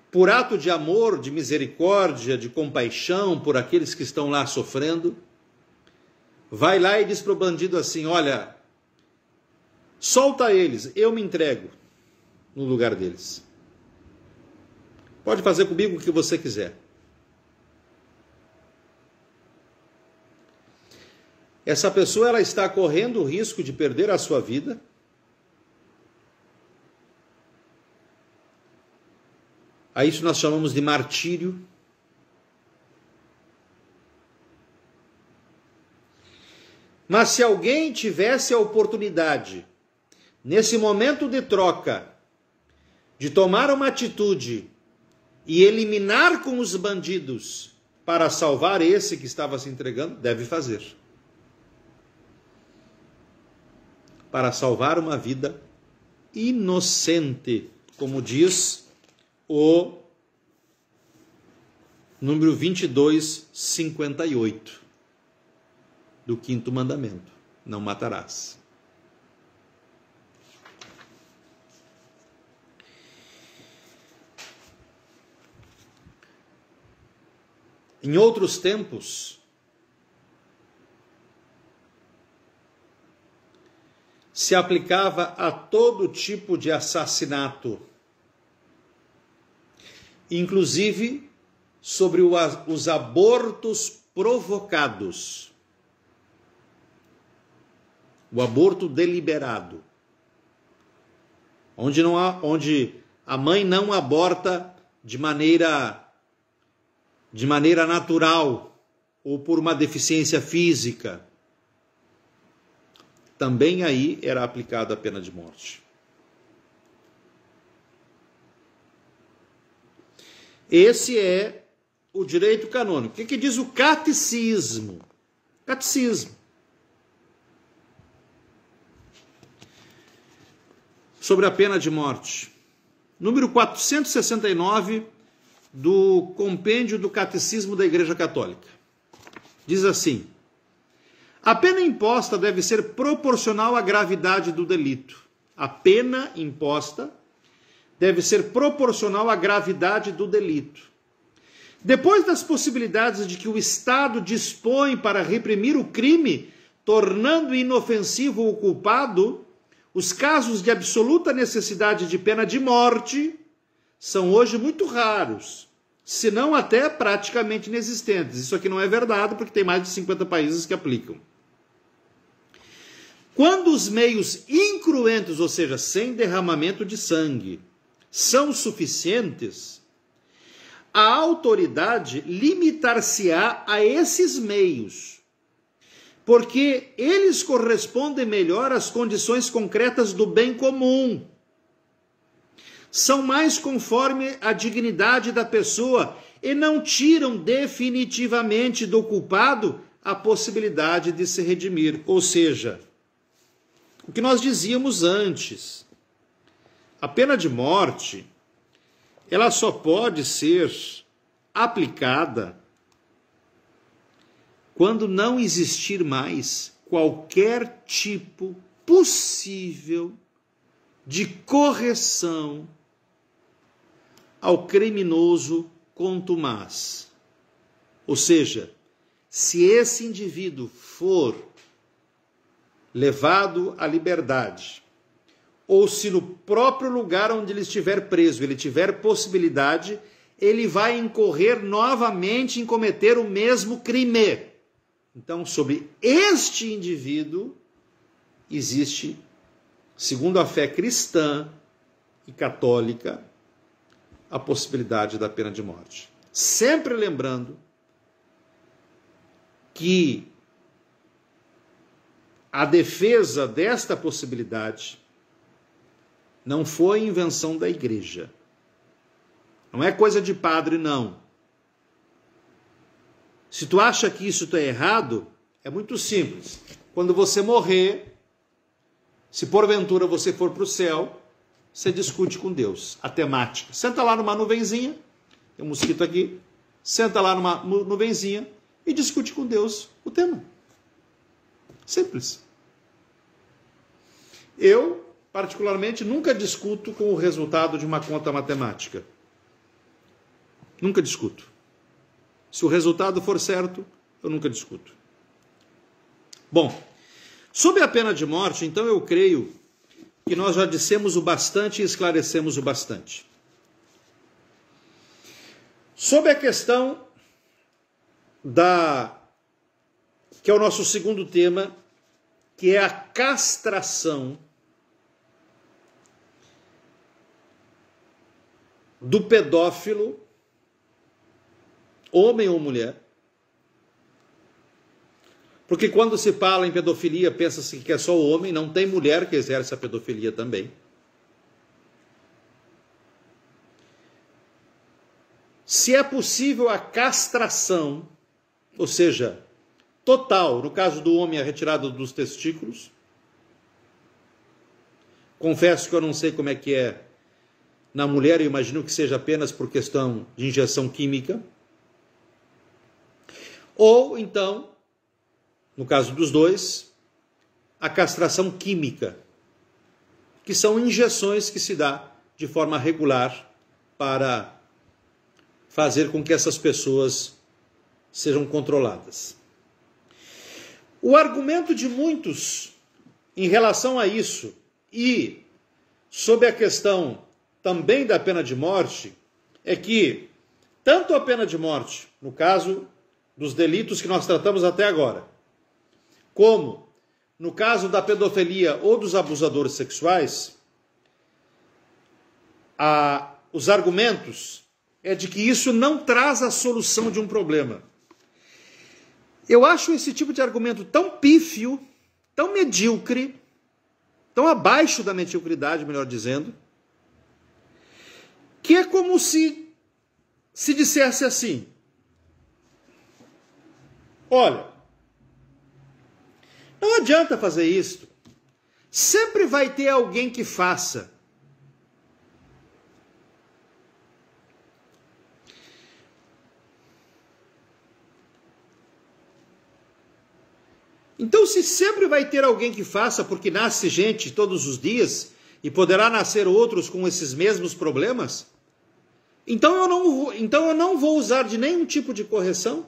por ato de amor, de misericórdia, de compaixão por aqueles que estão lá sofrendo, vai lá e diz para o bandido assim: olha, solta eles, eu me entrego no lugar deles. Pode fazer comigo o que você quiser. Essa pessoa, ela está correndo o risco de perder a sua vida. A isso nós chamamos de martírio. Mas se alguém tivesse a oportunidade, nesse momento de troca, de tomar uma atitude e eliminar com os bandidos para salvar esse que estava se entregando, deve fazer. Para salvar uma vida inocente, como diz o número 2258 do 5º mandamento: não matarás. Em outros tempos, se aplicava a todo tipo de assassinato, inclusive sobre os abortos provocados, o aborto deliberado, onde a mãe não aborta de maneira natural ou por uma deficiência física. Também aí era aplicada a pena de morte. Esse é o direito canônico. O que diz o catecismo? Catecismo. Sobre a pena de morte. Número 469 do Compêndio do Catecismo da Igreja Católica. Diz assim: a pena imposta deve ser proporcional à gravidade do delito. A pena imposta deve ser proporcional à gravidade do delito. Depois das possibilidades de que o Estado dispõe para reprimir o crime, tornando inofensivo o culpado, os casos de absoluta necessidade de pena de morte são hoje muito raros, se não até praticamente inexistentes. Isso aqui não é verdade, porque tem mais de 50 países que aplicam. Quando os meios incruentos, ou seja, sem derramamento de sangue, são suficientes, a autoridade limitar-se-á a esses meios, porque eles correspondem melhor às condições concretas do bem comum. São mais conforme a dignidade da pessoa e não tiram definitivamente do culpado a possibilidade de se redimir. Ou seja, o que nós dizíamos antes, a pena de morte, ela só pode ser aplicada quando não existir mais qualquer tipo possível de correção ao criminoso contumaz. Ou seja, se esse indivíduo for levado à liberdade, ou se no próprio lugar onde ele estiver preso, ele tiver possibilidade, ele vai incorrer novamente em cometer o mesmo crime. Então, sobre este indivíduo, existe, segundo a fé cristã e católica, a possibilidade da pena de morte. Sempre lembrando que a defesa desta possibilidade não foi invenção da igreja. Não é coisa de padre, não. Se tu acha que isso está errado, é muito simples. Quando você morrer, se porventura você for para o céu, você discute com Deus a temática. Senta lá numa nuvenzinha, tem um mosquito aqui, senta lá numa nuvenzinha e discute com Deus o tema. Simples. Eu, particularmente, nunca discuto com o resultado de uma conta matemática. Nunca discuto. Se o resultado for certo, eu nunca discuto. Bom, sobre a pena de morte, então eu creio que nós já dissemos o bastante e esclarecemos o bastante. Sobre a questão que é o nosso segundo tema, que é a castração do pedófilo, homem ou mulher. Porque quando se fala em pedofilia, pensa-se que é só o homem, não tem mulher que exerce a pedofilia também. Se é possível a castração, ou seja, total, no caso do homem, a retirada dos testículos. Confesso que eu não sei como é que é na mulher, eu imagino que seja apenas por questão de injeção química. Ou, então, no caso dos dois, a castração química, que são injeções que se dá de forma regular para fazer com que essas pessoas sejam controladas. O argumento de muitos em relação a isso e sobre a questão também da pena de morte é que tanto a pena de morte, no caso dos delitos que nós tratamos até agora, como no caso da pedofilia ou dos abusadores sexuais, os argumentos é de que isso não traz a solução de um problema. Eu acho esse tipo de argumento tão pífio, tão medíocre, tão abaixo da mediocridade, melhor dizendo, que é como se dissesse assim: olha, não adianta fazer isto, sempre vai ter alguém que faça. Então, se sempre vai ter alguém que faça, porque nasce gente todos os dias, e poderá nascer outros com esses mesmos problemas, então eu não vou usar de nenhum tipo de correção.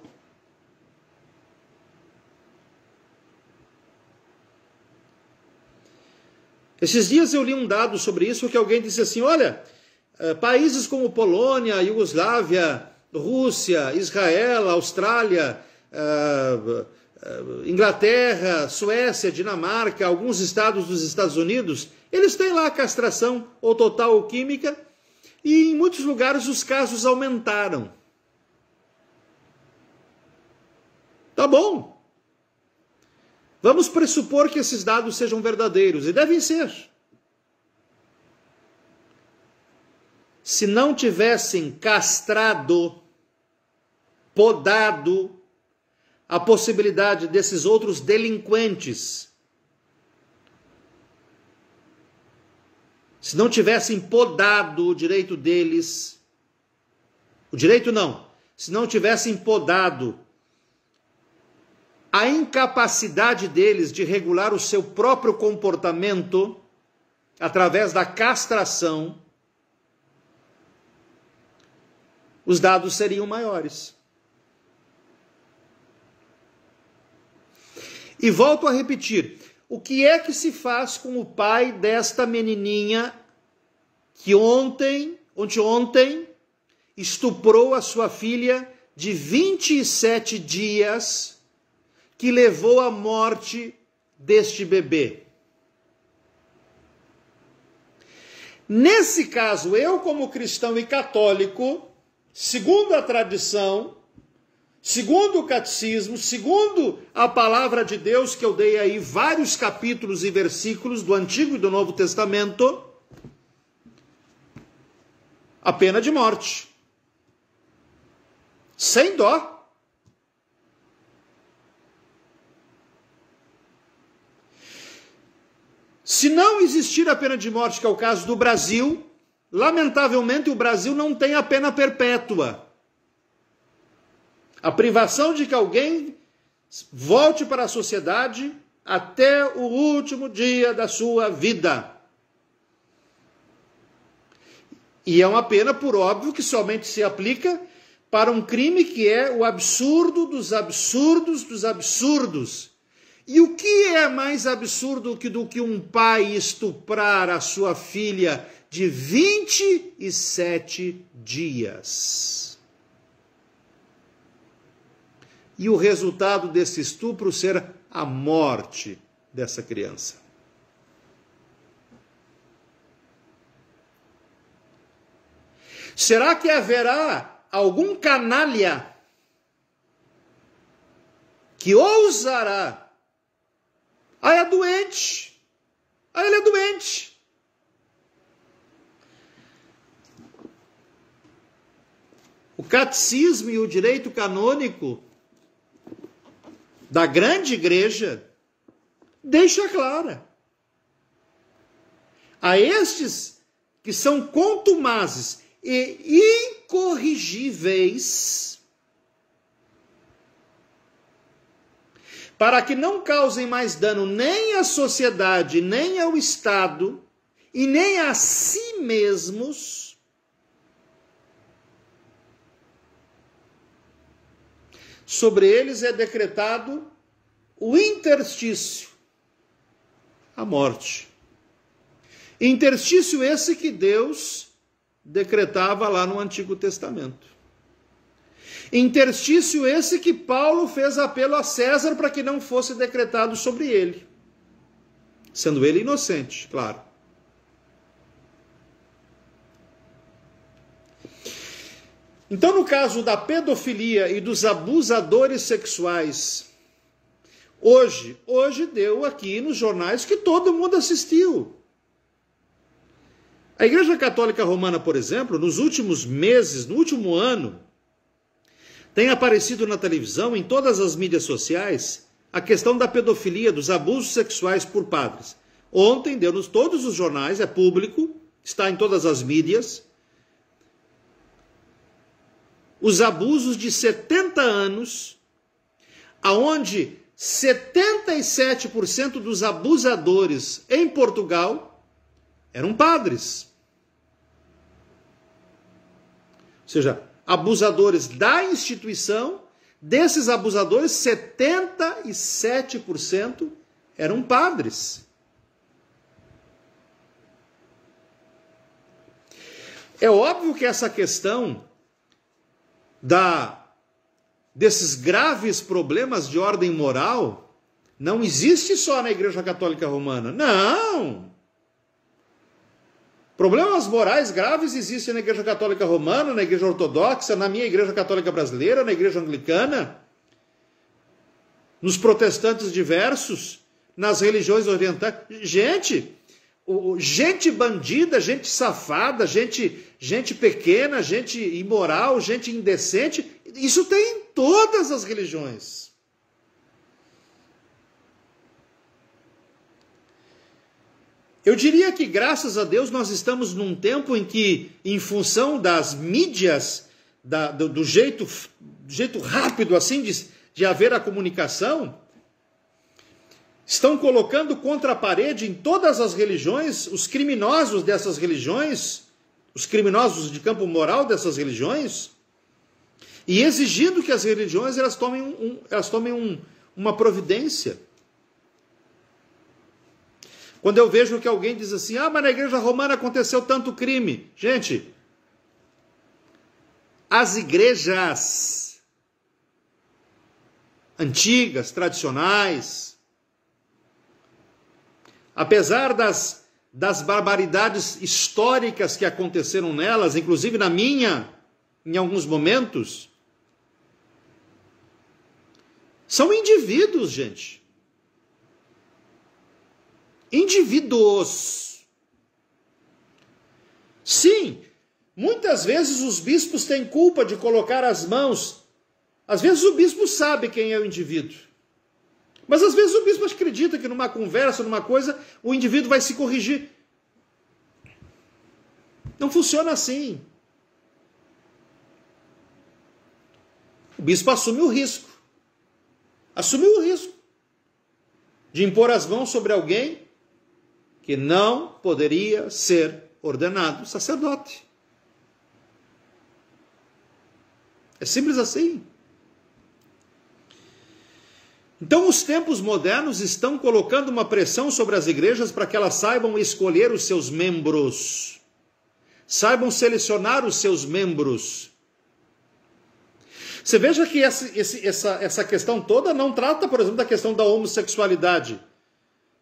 Esses dias eu li um dado sobre isso, que alguém disse assim, olha, países como Polônia, Iugoslávia, Rússia, Israel, Austrália, Inglaterra, Suécia, Dinamarca, alguns estados dos Estados Unidos, eles têm lá a castração ou total ou química, e em muitos lugares os casos aumentaram. Tá bom. Vamos pressupor que esses dados sejam verdadeiros, e devem ser. Se não tivessem castrado, podado a possibilidade desses outros delinquentes, se não tivessem podado o direito deles, se não tivessem podado a incapacidade deles de regular o seu próprio comportamento através da castração, os dados seriam maiores. E volto a repetir, o que é que se faz com o pai desta menininha que ontem estuprou a sua filha de 27 dias, que levou à morte deste bebê? Nesse caso, eu como cristão e católico, segundo a tradição, segundo o catecismo, segundo a palavra de Deus, que eu dei aí vários capítulos e versículos do Antigo e do Novo Testamento, a pena de morte. Sem dó. Se não existir a pena de morte, que é o caso do Brasil, lamentavelmente o Brasil não tem a pena perpétua. A privação de que alguém volte para a sociedade até o último dia da sua vida. E é uma pena, por óbvio, que somente se aplica para um crime que é o absurdo dos absurdos dos absurdos. E o que é mais absurdo do que um pai estuprar a sua filha de 27 dias? E o resultado desse estupro ser a morte dessa criança. Será que haverá algum canalha que ousará? Ah, é doente. Ah, ele é doente. O catecismo e o direito canônico da grande igreja deixa clara. A estes que são contumazes e incorrigíveis, para que não causem mais dano nem à sociedade, nem ao Estado, e nem a si mesmos, sobre eles é decretado o interstício, a morte. Interstício esse que Deus decretava lá no Antigo Testamento. Interstício esse que Paulo fez apelo a César para que não fosse decretado sobre ele, sendo ele inocente, claro. Então, no caso da pedofilia e dos abusadores sexuais, hoje deu aqui nos jornais que todo mundo assistiu. A Igreja Católica Romana, por exemplo, nos últimos meses, no último ano, tem aparecido na televisão, em todas as mídias sociais, a questão da pedofilia, dos abusos sexuais por padres. Ontem deu nos todos os jornais, é público, está em todas as mídias, os abusos de 70 anos, aonde 77% dos abusadores em Portugal eram padres. Ou seja, abusadores da instituição, desses abusadores, 77% eram padres. É óbvio que essa questão desses graves problemas de ordem moral não existe só na Igreja Católica Romana. Não! Problemas morais graves existem na Igreja Católica Romana, na Igreja Ortodoxa, na minha Igreja Católica Brasileira, na Igreja Anglicana, nos protestantes diversos, nas religiões orientais. Gente bandida, gente safada, gente pequena, gente imoral, gente indecente, isso tem em todas as religiões. Eu diria que, graças a Deus, nós estamos num tempo em que, em função das mídias, do jeito rápido assim de haver a comunicação, estão colocando contra a parede em todas as religiões os criminosos dessas religiões, os criminosos de campo moral dessas religiões, e exigindo que as religiões elas tomem uma providência. Quando eu vejo que alguém diz assim, mas na Igreja Romana aconteceu tanto crime. Gente, as igrejas antigas, tradicionais, apesar das barbaridades históricas que aconteceram nelas, inclusive na minha, em alguns momentos, são indivíduos, gente. Indivíduos. Sim, muitas vezes os bispos têm culpa de colocar as mãos. Às vezes o bispo sabe quem é o indivíduo. Mas às vezes o bispo acredita que numa conversa, numa coisa, o indivíduo vai se corrigir. Não funciona assim. O bispo assume o risco. Assumiu o risco de impor as mãos sobre alguém que não poderia ser ordenado sacerdote. É simples assim. Então, os tempos modernos estão colocando uma pressão sobre as igrejas para que elas saibam escolher os seus membros, saibam selecionar os seus membros. Você veja que essa questão toda não trata, por exemplo, da questão da homossexualidade,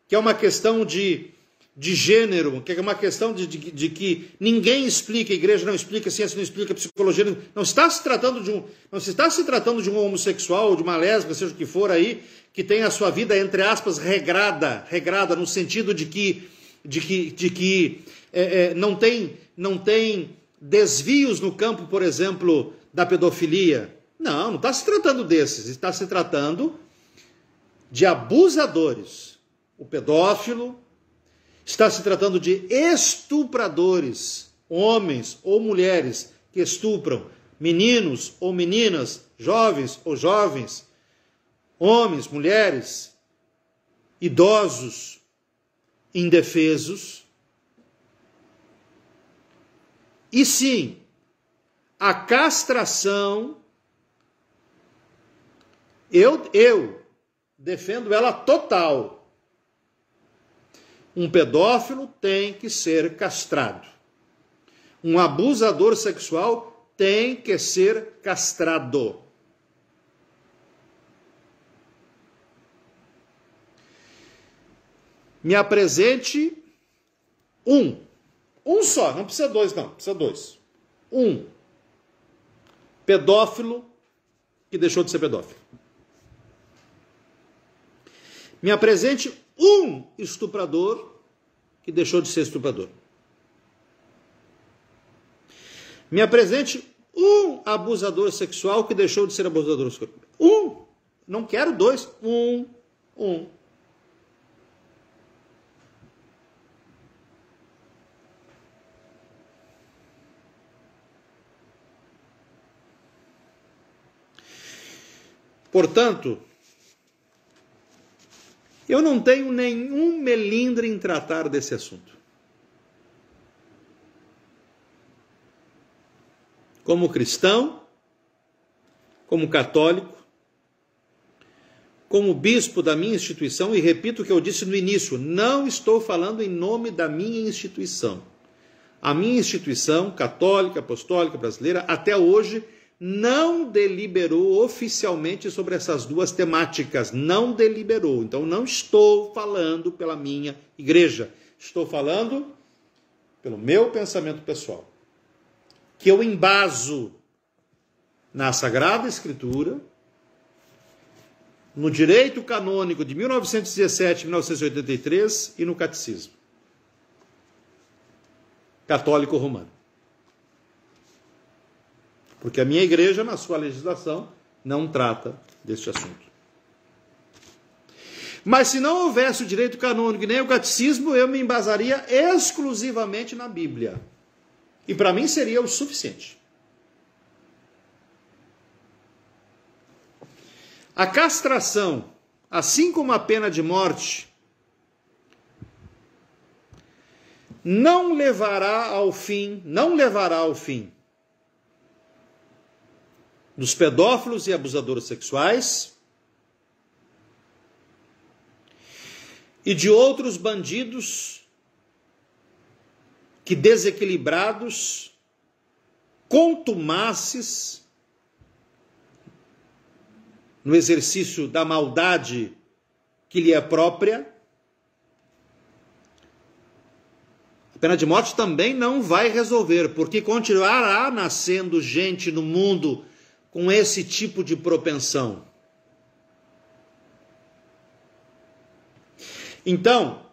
que é uma questão de gênero, que é uma questão de que ninguém explica, a igreja não explica, a ciência não explica, a psicologia não está se tratando de um homossexual ou de uma lésbica, seja o que for aí, que tem a sua vida, entre aspas, regrada no sentido de que não tem desvios no campo, por exemplo, da pedofilia. Não está se tratando desses, está se tratando de abusadores. O pedófilo, está se tratando de estupradores, homens ou mulheres que estupram meninos ou meninas, jovens ou jovens, homens, mulheres, idosos, indefesos. E sim, a castração, eu defendo ela total. Um pedófilo tem que ser castrado. Um abusador sexual tem que ser castrado. Me apresente um só, não precisa dois não, precisa dois. Um pedófilo que deixou de ser pedófilo. Me apresente um estuprador que deixou de ser estuprador. Me apresente um abusador sexual que deixou de ser abusador sexual. Um. Não quero dois. Um. Portanto, Eu não tenho nenhum melindre em tratar desse assunto. Como cristão, como católico, como bispo da minha instituição, e repito o que eu disse no início, não estou falando em nome da minha instituição. A minha instituição, católica, apostólica, brasileira, até hoje, não deliberou oficialmente sobre essas duas temáticas. Não deliberou. Então, não estou falando pela minha igreja. Estou falando pelo meu pensamento pessoal. Que eu embaso na Sagrada Escritura, no direito canônico de 1917 e 1983 e no catecismo católico romano. Porque a minha igreja, na sua legislação, não trata deste assunto. Mas se não houvesse o direito canônico e nem o catecismo, eu me embasaria exclusivamente na Bíblia. E para mim seria o suficiente. A castração, assim como a pena de morte, não levará ao fim dos pedófilos e abusadores sexuais e de outros bandidos que, desequilibrados, contumaces no exercício da maldade que lhe é própria, a pena de morte também não vai resolver, porque continuará nascendo gente no mundo com esse tipo de propensão. Então,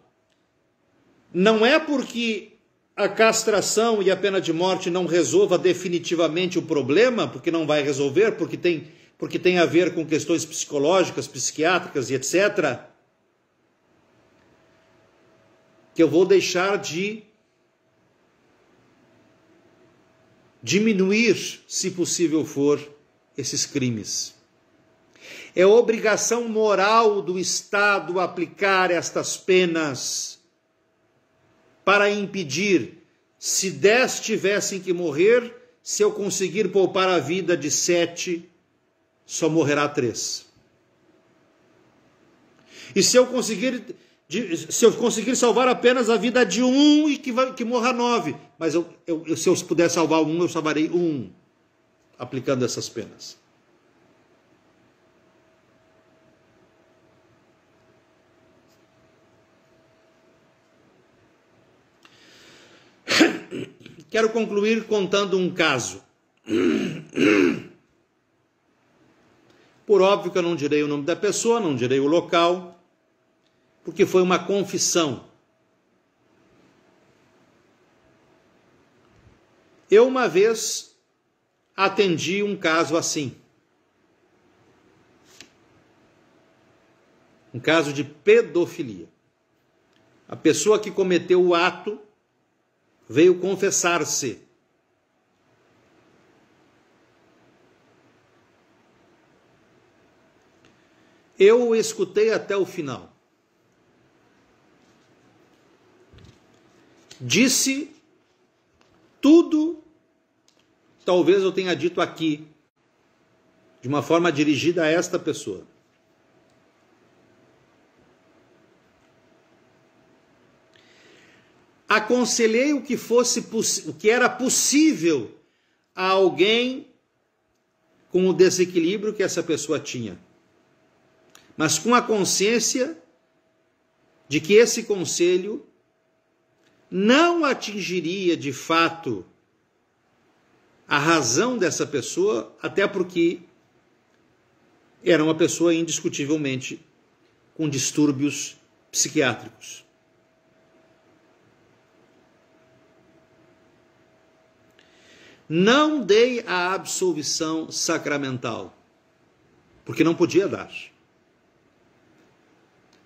não é porque a castração e a pena de morte não resolva definitivamente o problema, porque não vai resolver, porque tem a ver com questões psicológicas, psiquiátricas e etc., que eu vou deixar de diminuir, se possível for, esses crimes. É obrigação moral do Estado aplicar estas penas para impedir, se 10 tivessem que morrer, se eu conseguir poupar a vida de 7, só morrerá 3. E se eu conseguir salvar apenas a vida de 1 e que morra 9, mas se eu puder salvar 1, eu salvarei 1, aplicando essas penas. Quero concluir contando um caso. Por óbvio que eu não direi o nome da pessoa, não direi o local, porque foi uma confissão. Eu uma vez atendi um caso assim. Um caso de pedofilia. A pessoa que cometeu o ato veio confessar-se. Eu o escutei até o final. Disse tudo, talvez eu tenha dito aqui, de uma forma dirigida a esta pessoa. Aconselhei o que era possível a alguém com o desequilíbrio que essa pessoa tinha, mas com a consciência de que esse conselho não atingiria de fato a razão dessa pessoa, até porque era uma pessoa indiscutivelmente com distúrbios psiquiátricos. Não dei a absolvição sacramental, porque não podia dar.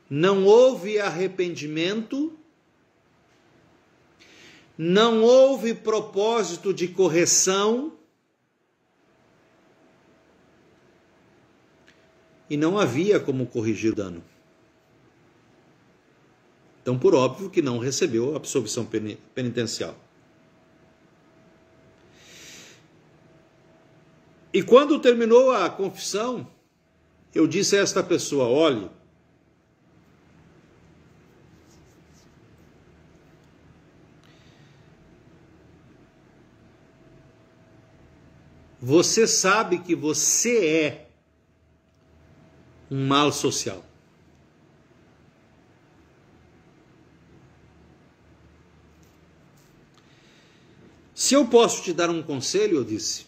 Não houve arrependimento, não houve propósito de correção e não havia como corrigir o dano. Então, por óbvio que não recebeu a absolvição penitencial. E quando terminou a confissão, eu disse a esta pessoa: olhe, você sabe que você é um mal social. Se eu posso te dar um conselho, eu disse,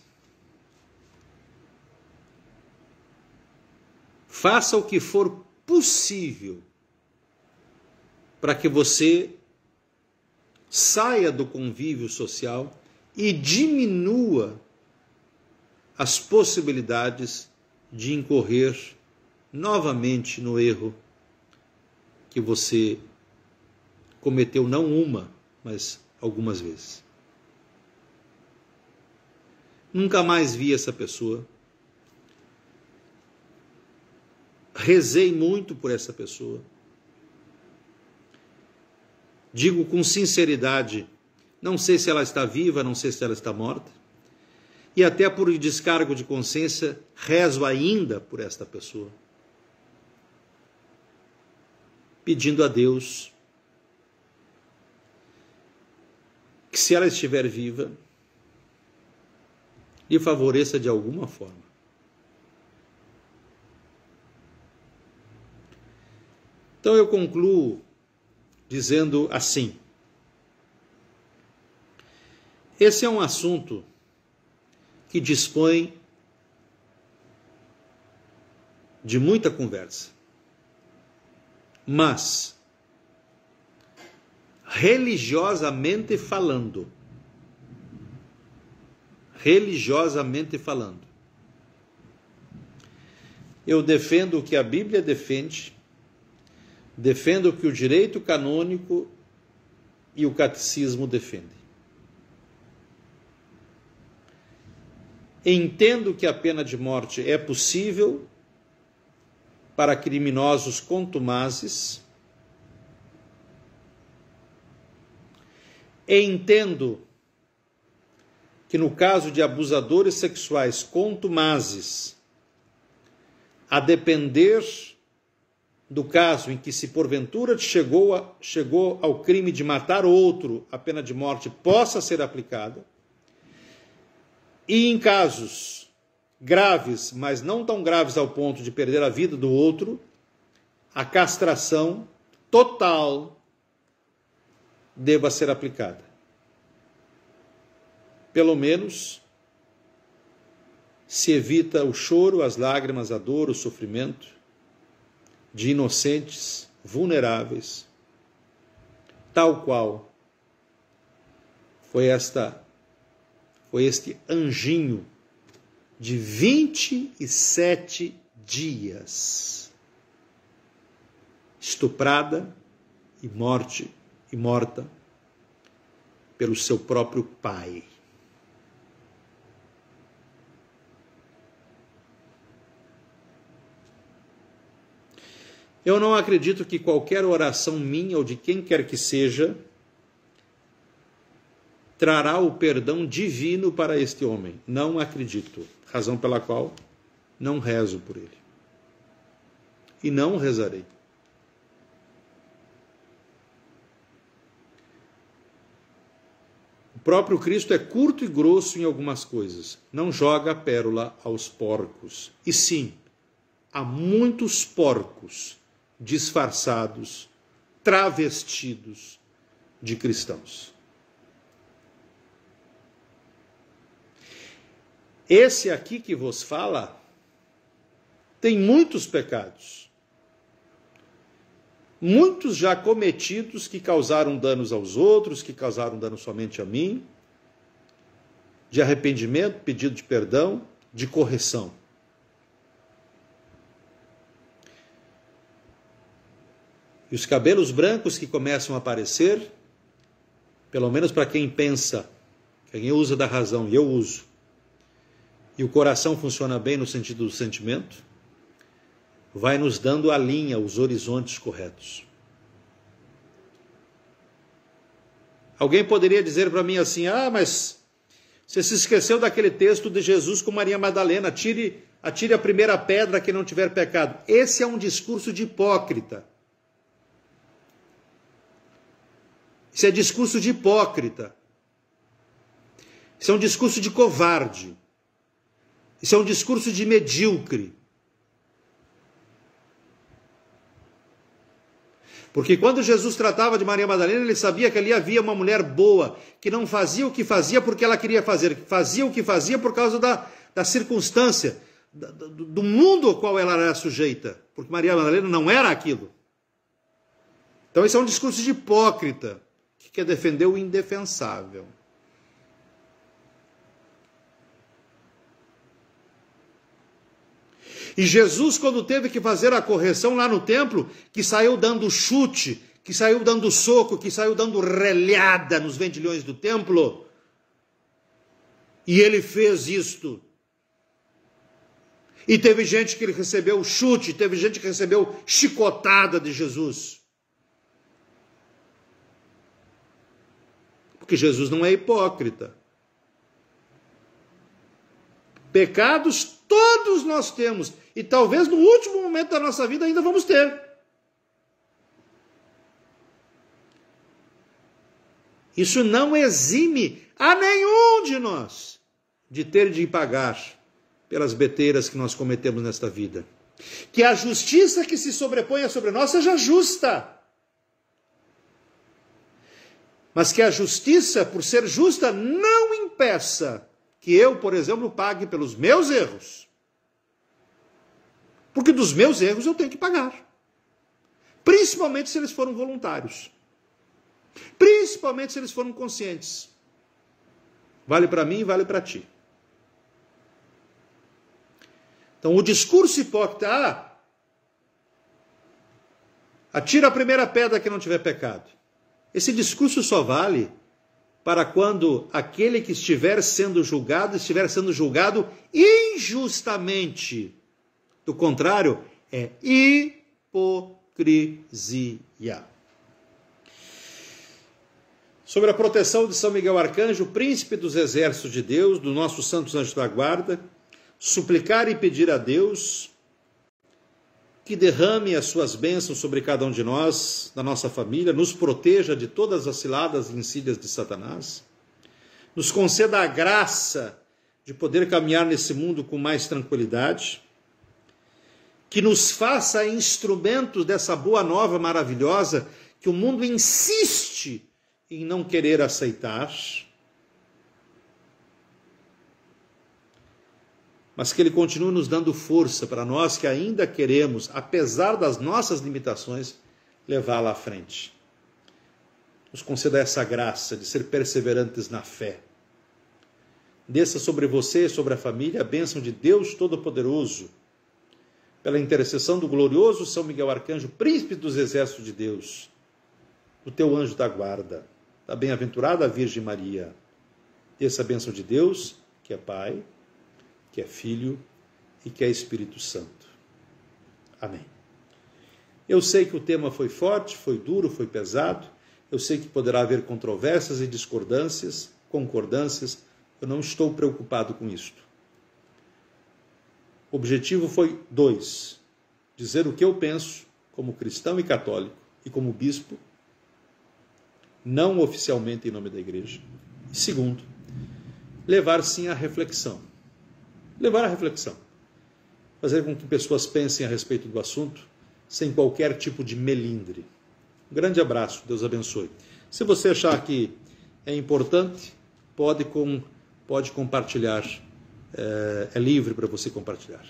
faça o que for possível para que você saia do convívio social e diminua as possibilidades de incorrer novamente no erro que você cometeu não uma, mas algumas vezes. Nunca mais vi essa pessoa. Rezei muito por essa pessoa. Digo com sinceridade, não sei se ela está viva, não sei se ela está morta. E até por descargo de consciência, rezo ainda por esta pessoa. Pedindo a Deus que, se ela estiver viva, lhe favoreça de alguma forma. Então eu concluo dizendo assim: esse é um assunto que dispõe de muita conversa, mas, religiosamente falando, eu defendo o que a Bíblia defende, defendo o que o direito canônico e o catecismo defendem. Entendo que a pena de morte é possível para criminosos contumazes. Entendo que no caso de abusadores sexuais contumazes, a depender do caso em que, se porventura chegou ao crime de matar outro, a pena de morte possa ser aplicada. E em casos graves, mas não tão graves ao ponto de perder a vida do outro, a castração total deva ser aplicada. Pelo menos se evita o choro, as lágrimas, a dor, o sofrimento de inocentes, vulneráveis, tal qual foi este anjinho de 27 dias, estuprada e morta pelo seu próprio pai. Eu não acredito que qualquer oração minha ou de quem quer que seja trará o perdão divino para este homem. Não acredito. Razão pela qual não rezo por ele. E não rezarei. O próprio Cristo é curto e grosso em algumas coisas. Não joga a pérola aos porcos. E sim, há muitos porcos disfarçados, travestidos de cristãos. Esse aqui que vos fala tem muitos pecados, muitos já cometidos, que causaram danos aos outros, que causaram dano somente a mim, de arrependimento, pedido de perdão, de correção. E os cabelos brancos que começam a aparecer, pelo menos para quem pensa, quem usa da razão, e eu uso, e o coração funciona bem no sentido do sentimento, vai nos dando a linha, os horizontes corretos. Alguém poderia dizer para mim assim: ah, mas você se esqueceu daquele texto de Jesus com Maria Madalena, atire a primeira pedra que não tiver pecado. Esse é um discurso de hipócrita. Isso é discurso de hipócrita. Isso é um discurso de covarde. Isso é um discurso de medíocre. Porque quando Jesus tratava de Maria Madalena, ele sabia que ali havia uma mulher boa, que não fazia o que fazia porque ela queria fazer, que fazia o que fazia por causa da circunstância, do mundo ao qual ela era sujeita. Porque Maria Madalena não era aquilo. Então esse é um discurso de hipócrita, que quer defender o indefensável. E Jesus, quando teve que fazer a correção lá no templo, que saiu dando chute, que saiu dando soco, que saiu dando relhada nos vendilhões do templo, e ele fez isto. E teve gente que recebeu chute, teve gente que recebeu chicotada de Jesus. Porque Jesus não é hipócrita. Pecados todos nós temos, e talvez no último momento da nossa vida ainda vamos ter. Isso não exime a nenhum de nós de ter de pagar pelas besteiras que nós cometemos nesta vida. Que a justiça que se sobreponha sobre nós seja justa. Mas que a justiça, por ser justa, não impeça que eu, por exemplo, pague pelos meus erros. Porque dos meus erros eu tenho que pagar. Principalmente se eles foram voluntários. Principalmente se eles foram conscientes. Vale para mim e vale para ti. Então o discurso hipócrita, atira a primeira pedra que não tiver pecado. Esse discurso só vale para quando aquele que estiver sendo julgado injustamente. Do contrário, é hipocrisia. Sobre a proteção de São Miguel Arcanjo, príncipe dos exércitos de Deus, do nosso santos anjos da guarda, suplicar e pedir a Deus que derrame as suas bênçãos sobre cada um de nós, da nossa família, nos proteja de todas as ciladas e insídias de Satanás, nos conceda a graça de poder caminhar nesse mundo com mais tranquilidade, que nos faça instrumentos dessa boa nova maravilhosa que o mundo insiste em não querer aceitar, mas que ele continue nos dando força para nós que ainda queremos, apesar das nossas limitações, levá-la à frente. Nos conceda essa graça de ser perseverantes na fé. Desça sobre você e sobre a família a bênção de Deus Todo-Poderoso, pela intercessão do glorioso São Miguel Arcanjo, príncipe dos exércitos de Deus, do teu anjo da guarda, da bem-aventurada Virgem Maria. Desça a bênção de Deus, que é Pai, que é Filho e que é Espírito Santo. Amém. Eu sei que o tema foi forte, foi duro, foi pesado. Eu sei que poderá haver controvérsias e discordâncias, concordâncias. Eu não estou preocupado com isto. O objetivo foi 2. Dizer o que eu penso como cristão e católico e como bispo, não oficialmente em nome da igreja. E 2, levar sim a reflexão. Levar a reflexão. Fazer com que pessoas pensem a respeito do assunto sem qualquer tipo de melindre. Um grande abraço, Deus abençoe. Se você achar que é importante, pode compartilhar. É livre para você compartilhar.